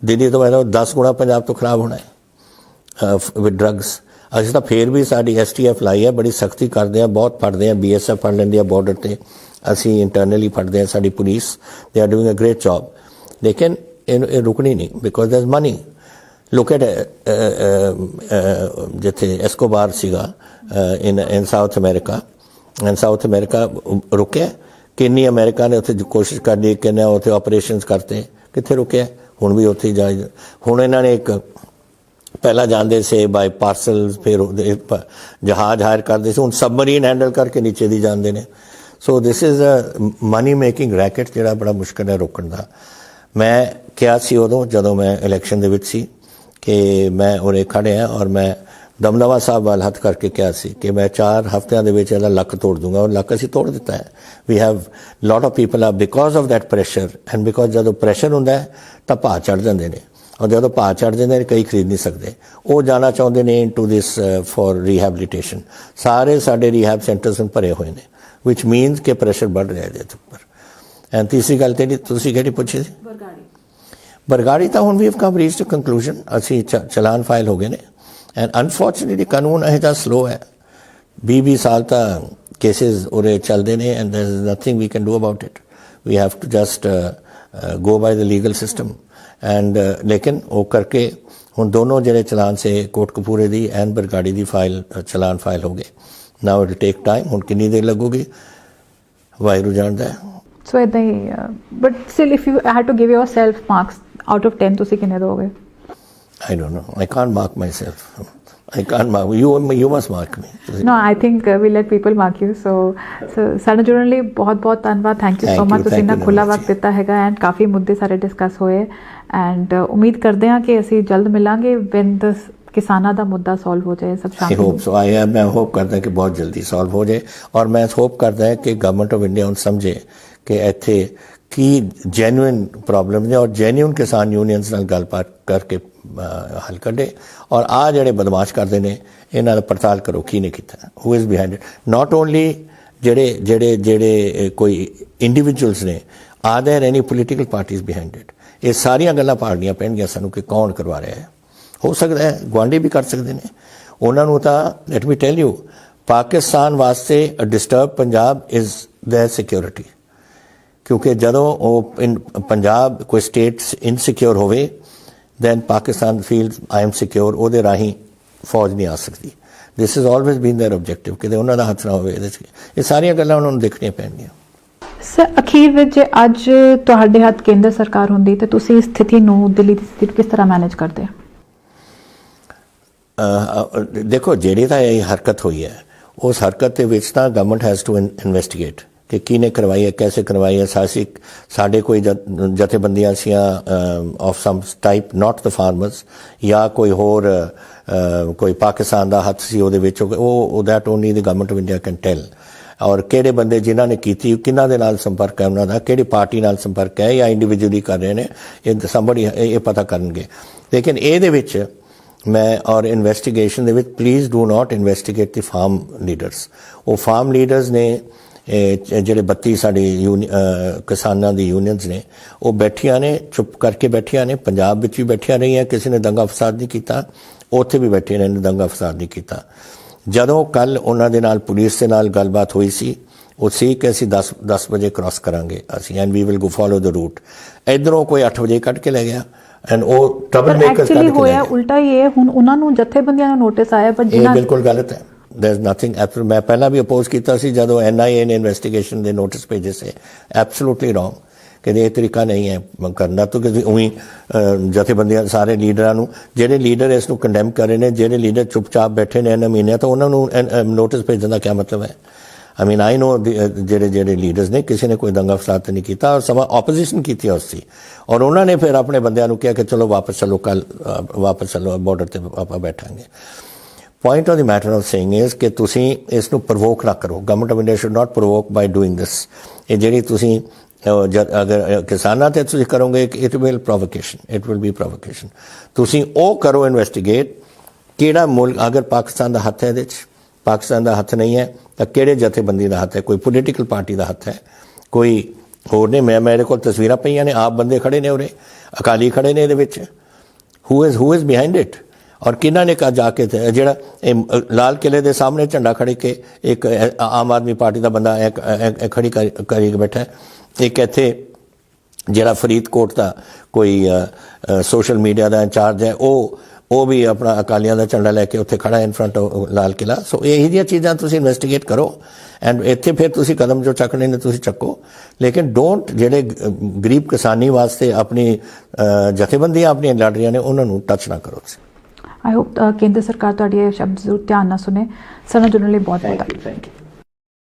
Speaker 1: ਦਿੱਲੀ ਤੋਂ ਮੈਨੂੰ 10 ਗੁਣਾ ਪੰਜਾਬ ਤੋਂ ਖਰਾਬ ਹੋਣਾ ਹੈ ਵਿਦ ਡਰੱਗਸ। ਅਸੀਂ ਤਾਂ ਫੇਰ ਵੀ ਸਾਡੀ STF ਲਾਈ ਹੈ, ਬੜੀ ਸਖਤੀ ਕਰਦੇ ਹਾਂ, ਬਹੁਤ ਫੜਦੇ ਹਾਂ। BSF ਫੜ ਲੈਂਦੀ ਹੈ ਬਾਰਡਰ 'ਤੇ, ਅਸੀਂ ਇੰਟਰਨਲੀ ਫੜਦੇ ਹਾਂ। ਸਾਡੀ police they are doing a great job. ਲੇਕਿਨ ਇਹ ਰੁਕਣੀ ਨਹੀਂ, because there is money. Look at ਜਿੱਥੇ ਐਸਕੋਬਾਰ ਸੀਗਾ in South America. And South America ਰੁਕਿਆ। ਕਿੰਨੀ ਅਮਰੀਕਾ ਨੇ ਉੱਥੇ ਕੋਸ਼ਿਸ਼ ਕਰਨੀ, ਕਿੰਨੇ ਉੱਥੇ ਆਪਰੇਸ਼ਨਸ ਕਰਤੇ, ਕਿੱਥੇ ਰੁਕਿਆ? ਹੁਣ ਵੀ ਉੱਥੇ ਜਾ। ਹੁਣ ਇਹਨਾਂ ਨੇ ਇੱਕ ਪਹਿਲਾਂ ਜਾਂਦੇ ਸੀ ਬਾਈ ਪਾਰਸਲ, ਫਿਰ ਜਹਾਜ਼ ਹਾਇਰ ਕਰਦੇ ਸੀ, ਹੁਣ ਸਬਮਰੀਨ ਹੈਂਡਲ ਕਰਕੇ ਨੀਚੇ ਦੀ ਜਾਂਦੇ ਨੇ। So this is a money making racket ਜਿਹੜਾ ਬੜਾ ਮੁਸ਼ਕਿਲ ਹੈ ਰੋਕਣ ਦਾ। ਮੈਂ ਕਿਹਾ ਸੀ ਉਦੋਂ ਜਦੋਂ ਮੈਂ ਇਲੈਕਸ਼ਨ ਦੇ ਵਿੱਚ ਸੀ ਕਿ ਮੈਂ ਉਰੇ ਖੜ੍ਹਿਆ ਔਰ ਮੈਂ ਦਮਦਮਾ ਸਾਹਿਬ ਵੱਲ ਹੱਥ ਕਰਕੇ ਕਿਹਾ ਸੀ ਕਿ ਮੈਂ 4 ਹਫ਼ਤਿਆਂ ਦੇ ਵਿੱਚ ਇਹਦਾ ਲੱਕ ਤੋੜ ਦੂੰਗਾ। ਔਰ ਲੱਕ ਅਸੀਂ ਤੋੜ ਦਿੱਤਾ ਹੈ। We have lot of people are because of that pressure and because ਜਦੋਂ ਪ੍ਰੈਸ਼ਰ ਹੁੰਦਾ ਹੈ ਤਾਂ ਭਾਅ ਚੜ੍ਹ ਜਾਂਦੇ ਨੇ। ਔਰ ਜਦੋਂ ਭਾਅ ਚੜ੍ਹ ਜਾਂਦੇ ਨੇ ਕਈ ਖਰੀਦ ਨਹੀਂ ਸਕਦੇ। ਉਹ ਜਾਣਾ ਚਾਹੁੰਦੇ ਨੇ ਇਨਟੂ ਦਿਸ ਫॉर ਰੀਹੈਬਿਲਿਟੇਸ਼ਨ। ਸਾਰੇ ਸਾਡੇ ਰੀਹੈਬ ਸੈਂਟਰਸ ਭਰੇ ਹੋਏ ਨੇ, ਵਿਚ ਮੀਨਸ ਕਿ ਪ੍ਰੈਸ਼ਰ ਵੱਧ ਰਿਹਾ ਇਹਦੇ ਉੱਪਰ। ਐਂਡ ਤੀਸਰੀ ਗੱਲ ਤੇ ਤੁਸੀਂ ਕਿਹੜੀ ਪੁੱਛੀ ਸੀ? ਬਰਗਾੜੀ ਤਾਂ ਹੁਣ we have come reach to conclusion. ਅਸੀਂ ਚਲਾਨ ਫਾਈਲ ਹੋ ਗਏ ਨੇ। ਐਂਡ ਅਨਫੋਰਚੂਨੇਟਲੀ ਕਾਨੂੰਨ ਇਹ ਜਿਹਾ ਸਲੋ ਹੈ। 20 ਸਾਲ ਤਾਂ ਕੇਸਿਸ ਉਰੇ ਚੱਲਦੇ ਨੇ and there is nothing we can do about it. We have to just go by the legal system. And ਲੇਕਿਨ ਉਹ ਕਰਕੇ ਹੁਣ ਦੋਨੋਂ ਜਿਹੜੇ ਚਲਾਨ ਸੇ ਕੋਟਕਪੂਰੇ ਦੀ ਐਂਡ ਬਰਗਾੜੀ ਦੀ ਫਾਈਲ ਚਲਾਨ ਫਾਈਲ ਹੋ ਗਏ। Now it take time. ਹੁਣ ਕਿੰਨੀ ਦੇਰ ਲੱਗੂਗੀ ਵਾਹਿਗੁਰੂ ਜਾਣਦਾ ਹੈ।
Speaker 2: ਸੋ ਇਦਾਂ ਹੀ। But still if you had to give yourself marks out of 10 ਤੁਸੀਂ ਕਿੰਨੇ ਦੋਗੇ?
Speaker 1: I don't know. I can't mark myself. I can't mark. You must mark me.
Speaker 2: No, I think we let people mark you. So ਸਾਨੂੰ ਜੁੜਨ ਲਈ ਬਹੁਤ ਧੰਨਵਾਦ। Thank you so much. ਤੁਸੀਂ ਇੰਨਾ ਖੁੱਲਾ ਵਕਤ ਦਿੱਤਾ ਹੈਗਾ ਐਂਡ ਕਾਫੀ ਮੁੱਦੇ ਸਾਰੇ ਡਿਸਕਸ ਹੋਏ ਐਂਡ ਉਮੀਦ ਕਰਦੇ ਹਾਂ ਕਿ ਅਸੀਂ ਜਲਦ ਮਿਲਾਂਗੇ when the ਕਿਸਾਨਾਂ ਦਾ ਮੁੱਦਾ ਸੋਲਵ ਹੋ ਜਾਏ ਸਭ ਸ਼ਾਂਤੀ।
Speaker 1: I hope so. ਮੈਂ ਹੋਪ ਕਰਦਾ ਕਿ ਬਹੁਤ ਜਲਦੀ ਸੋਲਵ ਹੋ ਜਾਏ ਔਰ ਮੈਂ ਹੋਪ ਕਰਦਾ ਹੈ ਕਿ ਗਵਰਨਮੈਂਟ ਆਫ ਇੰਡੀਆ ਹੁਣ ਸਮਝੇ ਕਿ ਇੱਥੇ ਕੀ ਜੈਨੂਇਨ ਪ੍ਰੋਬਲਮ ਨੇ ਔਰ ਜੈਨੂਇਨ ਕਿਸਾਨ ਯੂਨੀਅਨਸ ਨਾਲ ਗੱਲਬਾਤ ਕਰਕੇ ਹੱਲ ਕੱਢੇ। ਔਰ ਆ ਜਿਹੜੇ ਬਦਮਾਸ਼ ਕਰਦੇ ਨੇ ਇਹਨਾਂ ਦਾ ਪੜਤਾਲ ਕਰੋ ਕੀ ਨੇ ਕੀਤਾ, who is behind it. Not only ਜਿਹੜੇ ਕੋਈ ਇੰਡੀਵਿਜੂਅਲਸ ਨੇ, are there any political parties behind it. ਇਹ ਸਾਰੀਆਂ ਗੱਲਾਂ ਪਾੜਨੀਆਂ ਪੈਣਗੀਆਂ ਸਾਨੂੰ ਕਿ ਕੌਣ ਕਰਵਾ ਰਿਹਾ ਹੈ। ਹੋ ਸਕਦਾ ਹੈ ਗੁਆਂਢੀ ਵੀ ਕਰ ਸਕਦੇ ਨੇ। ਉਹਨਾਂ ਨੂੰ ਤਾਂ let me tell you, Pakistan ਵਾਸਤੇ disturb Punjab is their security. ਕਿਉਂਕਿ ਜਦੋਂ ਉਹ ਪੰਜਾਬ ਕੋਈ ਸਟੇਟ ਇਨਸਿਕਿਉਰ ਹੋਵੇ then Pakistan feels I am secure, ਉਹਦੇ ਰਾਹੀਂ ਫੌਜ ਨਹੀਂ ਆ ਸਕਦੀ। this has always been their objective ਕਿ ਉਹਨਾਂ ਦਾ ਹੱਥ ਨਾ ਹੋਵੇ ਇਹਦੇ 'ਚ। ਇਹ ਸਾਰੀਆਂ ਗੱਲਾਂ ਉਹਨਾਂ ਨੂੰ ਦੇਖਣੀਆਂ ਪੈਣਗੀਆਂ।
Speaker 2: ਸਰ ਅਖੀਰ ਵਿੱਚ ਜੇ ਅੱਜ ਤੁਹਾਡੇ ਹੱਥ ਕੇਂਦਰ ਸਰਕਾਰ ਹੁੰਦੀ ਤਾਂ ਤੁਸੀਂ ਇਸ ਸਥਿਤੀ ਨੂੰ, ਦਿੱਲੀ ਦੀ ਸਥਿਤੀ ਕਿਸ ਤਰ੍ਹਾਂ ਮੈਨੇਜ ਕਰਦੇ?
Speaker 1: ਦੇਖੋ ਜਿਹੜੀ ਤਾਂ ਇਹ ਹਰਕਤ ਹੋਈ ਹੈ ਉਸ ਹਰਕਤ ਦੇ ਵਿੱਚ ਤਾਂ ਗਵਰਨਮੈਂਟ ਹੈਜ਼ ਟੂ ਇਨਵੈਸਟੀਗੇਟ ਕਿ ਕਿਹਨੇ ਕਰਵਾਈ ਹੈ, ਕੈਸੇ ਕਰਵਾਈ ਹੈ। ਸਾਡੇ ਕੋਈ ਜਥੇਬੰਦੀਆਂ ਸੀਆਂ of some type, not the farmers, ਜਾਂ ਕੋਈ ਹੋਰ ਕੋਈ ਪਾਕਿਸਤਾਨ ਦਾ ਹੱਥ ਸੀ ਉਹਦੇ ਵਿੱਚ, ਉਹ that only the government of India can tell. ਔਰ ਕਿਹੜੇ ਬੰਦੇ ਜਿਨ੍ਹਾਂ ਨੇ ਕੀਤੀ, ਕਿਹਨਾਂ ਦੇ ਨਾਲ ਸੰਪਰਕ ਹੈ ਉਹਨਾਂ ਦਾ, ਕਿਹੜੀ ਪਾਰਟੀ ਨਾਲ ਸੰਪਰਕ ਹੈ ਜਾਂ ਇੰਡੀਵਿਜੂਅਲੀ ਕਰ ਰਹੇ ਨੇ, ਇਹ somebody ਇਹ ਪਤਾ ਕਰਨਗੇ। ਲੇਕਿਨ ਇਹਦੇ ਵਿੱਚ ਮੈਂ ਔਰ ਇਨਵੈਸਟੀਗੇਸ਼ਨ ਦੇ ਵਿੱਚ please do not investigate the farm leaders. ਉਹ ਫਾਰਮ ਲੀਡਰਸ ਨੇ ਜਿਹੜੇ 32 ਸਾਡੀ ਕਿਸਾਨਾਂ ਦੀ ਯੂਨੀਅਨਸ ਨੇ, ਉਹ ਬੈਠੀਆਂ ਨੇ, ਚੁੱਪ ਕਰਕੇ ਬੈਠੀਆਂ ਨੇ। ਪੰਜਾਬ ਵਿੱਚ ਵੀ ਬੈਠੀਆਂ ਰਹੀਆਂ, ਕਿਸੇ ਨੇ ਦੰਗਾ ਫਸਾਦ ਨਹੀਂ ਕੀਤਾ। ਉੱਥੇ ਵੀ ਬੈਠੇ ਨੇ, ਦੰਗਾ ਫਸਾਦ ਨਹੀਂ ਕੀਤਾ। ਜਦੋਂ ਕੱਲ ਉਹਨਾਂ ਦੇ ਨਾਲ ਪੁਲਿਸ ਦੇ ਨਾਲ ਗੱਲਬਾਤ ਹੋਈ ਸੀ, ਉਹ ਸੀ ਕਿ ਅਸੀਂ 10 ਵਜੇ ਕ੍ਰਾਸ ਕਰਾਂਗੇ ਅਸੀਂ, and we will go follow the route. ਇਧਰੋਂ ਕੋਈ 8 ਵਜੇ ਕੱਢ ਕੇ ਲੈ ਗਿਆ, ਐਂਡ ਉਹ ਟਰਬਲ ਮੇਕਰਸ ਕੱਢ
Speaker 2: ਐਕਚੁਅਲੀ
Speaker 1: ਕੇ ਲੈ
Speaker 2: ਹੋਇਆ
Speaker 1: ਗਏ।
Speaker 2: ਉਲਟਾ ਹੀ ਹੈ, ਹੁਣ ਉਹਨਾਂ ਨੂੰ ਜਥੇਬੰਦੀਆਂ ਨੂੰ ਨੋਟਿਸ ਆਇਆ, ਪਰ
Speaker 1: ਇਹ
Speaker 2: ਜਿਨ੍ਹਾਂ
Speaker 1: ਬਿਲਕੁਲ ਗਲਤ ਹੈ। ਦੇयर इज नथिंग, ਮੈਂ ਪਹਿਲਾਂ ਵੀ ਅਪੋਜ਼ ਕੀਤਾ ਸੀ ਜਦੋਂ NIA ਨੇ ਇਨਵੈਸਟੀਗੇਸ਼ਨ ਦੇ ਨੋਟਿਸ ਭੇਜੇ ਸੀ। ਐਬਸੋਲੂਟਲੀ ਰੋਂਗ, ਕਿ ਇਹ ਤਰੀਕਾ ਨਹੀਂ ਹੈ ਕਰਨਾ। ਤਾਂ ਕਿ ਉਹੀ ਜਥੇਬੰਦੀਆਂ ਸਾਰੇ ਲੀਡਰਾਂ ਨੂੰ, ਜਿਹੜੇ ਲੀਡਰ ਇਸ ਨੂੰ ਕੰਡੈਮ ਕਰ ਰਹੇ ਨੇ, ਜਿਹੜੇ ਲੀਡਰ ਚੁੱਪਚਾਪ ਬੈਠੇ ਨੇ ਇਹਨਾਂ ਮਹੀਨਿਆਂ ਤੋਂ, ਉਹਨਾਂ ਨੂੰ ਨੋਟਿਸ ਭੇਜਣ ਦਾ ਕੀ ਮਤਲਬ ਹੈ? आई मीन आई नो ਜਿਹੜੇ ਲੀਡਰਸ ਨੇ ਕਿਸੇ ਨੇ ਕੋਈ ਦੰਗਾ ਫਸਾਦ ਨਹੀਂ ਕੀਤਾ, ਔਰ ਸਮਾਂ ਆਪੋਜੀਸ਼ਨ ਕੀਤੀ ਉਸ ਸੀ, ਔਰ ਉਹਨਾਂ ਨੇ ਫਿਰ ਆਪਣੇ ਬੰਦਿਆਂ ਨੂੰ ਕਿਹਾ ਕਿ ਚਲੋ ਵਾਪਸ ਚਲੋ, ਕੱਲ ਵਾਪਸ ਚਲੋ ਬਾਰਡਰ ਤੇ ਆਪਾਂ ਬੈਠਾਂਗੇ। point of the matter of saying is ਕਿ ਤੁਸੀਂ ਇਸ ਨੂੰ ਪ੍ਰਵੋਕ ਨਾ ਕਰੋ। Government of India should not provoke by doing this. ਇਹ ਜਿਹੜੀ ਤੁਸੀਂ ਅਗਰ ਕਿਸਾਨਾਂ ਤੇ ਤੁਸੀਂ ਕਰੋਗੇ, ਇਟ ਵਿਲ ਬੀ ਪ੍ਰੋਵੋਕੇਸ਼ਨ। ਤੁਸੀਂ ਉਹ ਕਰੋ ਇਨਵੈਸਟੀਗੇਟ, ਕਿਹੜਾ ਮੁਲਕ, ਅਗਰ ਪਾਕਿਸਤਾਨ ਦਾ ਹੱਥ ਹੈ ਇਹਦੇ 'ਚ, ਪਾਕਿਸਤਾਨ ਦਾ ਹੱਥ ਨਹੀਂ ਹੈ ਤਾਂ ਕਿਹੜੇ ਜਥੇਬੰਦੀ ਦਾ ਹੱਥ ਹੈ? ਕੋਈ ਪੋਲੀਟੀਕਲ ਪਾਰਟੀ ਦਾ ਹੱਥ ਹੈ, ਕੋਈ ਹੋਰ ਨੇ? ਮੇਰੇ ਕੋਲ ਤਸਵੀਰਾਂ ਪਈਆਂ ਨੇ, ਆਪ ਬੰਦੇ ਖੜੇ ਨੇ ਉਰੇ, ਅਕਾਲੀ ਖੜੇ ਨੇ ਇਹਦੇ ਵਿੱਚ। ਹੂ ਇਜ਼ ਬਿਹਾਈਂਡ ਇਟ? ਔਰ ਕਿਹਨਾਂ ਨੇ ਕਹਾ ਜਾ ਕੇ ਜਿਹੜਾ ਲਾਲ ਕਿਲੇ ਦੇ ਸਾਹਮਣੇ ਝੰਡਾ ਖੜੇ ਕੇ ਇੱਕ ਆਮ ਆਦਮੀ ਪਾਰਟੀ ਦਾ ਬੰਦਾ ਖੜੀ ਕਰੀ ਬੈਠਾ ਹੈ। ਇੱਕ ਇੱਥੇ ਜਿਹੜਾ ਫਰੀਦਕੋਟ ਦਾ ਕੋਈ ਸੋਸ਼ਲ ਮੀਡੀਆ ਦਾ ਇੰਚਾਰਜ ਹੈ, ਉਹ ਵੀ ਆਪਣਾ ਅਕਾਲੀਆਂ ਦਾ ਝੰਡਾ ਲੈ ਕੇ ਉੱਥੇ ਖੜਾ ਇਨ ਫਰੰਟ ਲਾਲ ਕਿਲਾ। ਸੋ ਇਹੋ ਜਿਹੀਆਂ ਚੀਜ਼ਾਂ ਤੁਸੀਂ ਇਨਵੈਸਟੀਗੇਟ ਕਰੋ, ਐਂਡ ਇੱਥੇ ਫਿਰ ਤੁਸੀਂ ਕਦਮ ਜੋ ਚੱਕਣੇ ਨੇ ਤੁਸੀਂ ਚੱਕੋ, ਲੇਕਿਨ ਡੋਂਟ ਜਿਹੜੇ ਗਰੀਬ ਕਿਸਾਨੀ ਵਾਸਤੇ ਆਪਣੀ ਜਥੇਬੰਦੀਆਂ ਆਪਣੀਆਂ ਲੜ ਰਹੀਆਂ ਨੇ ਉਹਨਾਂ ਨੂੰ ਟੱਚ ਨਾ ਕਰੋ ਤੁਸੀਂ।
Speaker 2: ਆਈ ਹੋਪ ਕੇਂਦਰ ਸਰਕਾਰ ਤੁਹਾਡੇ ਇਹ ਸ਼ਬਦ ਜ਼ਰੂਰ ਧਿਆਨ ਨਾਲ ਸੁਣੇ। ਸਾਨੂੰ ਜੁੜਨ ਲਈ ਬਹੁਤ ਬਹੁਤ
Speaker 1: ਥੈਂਕ ਯੂ।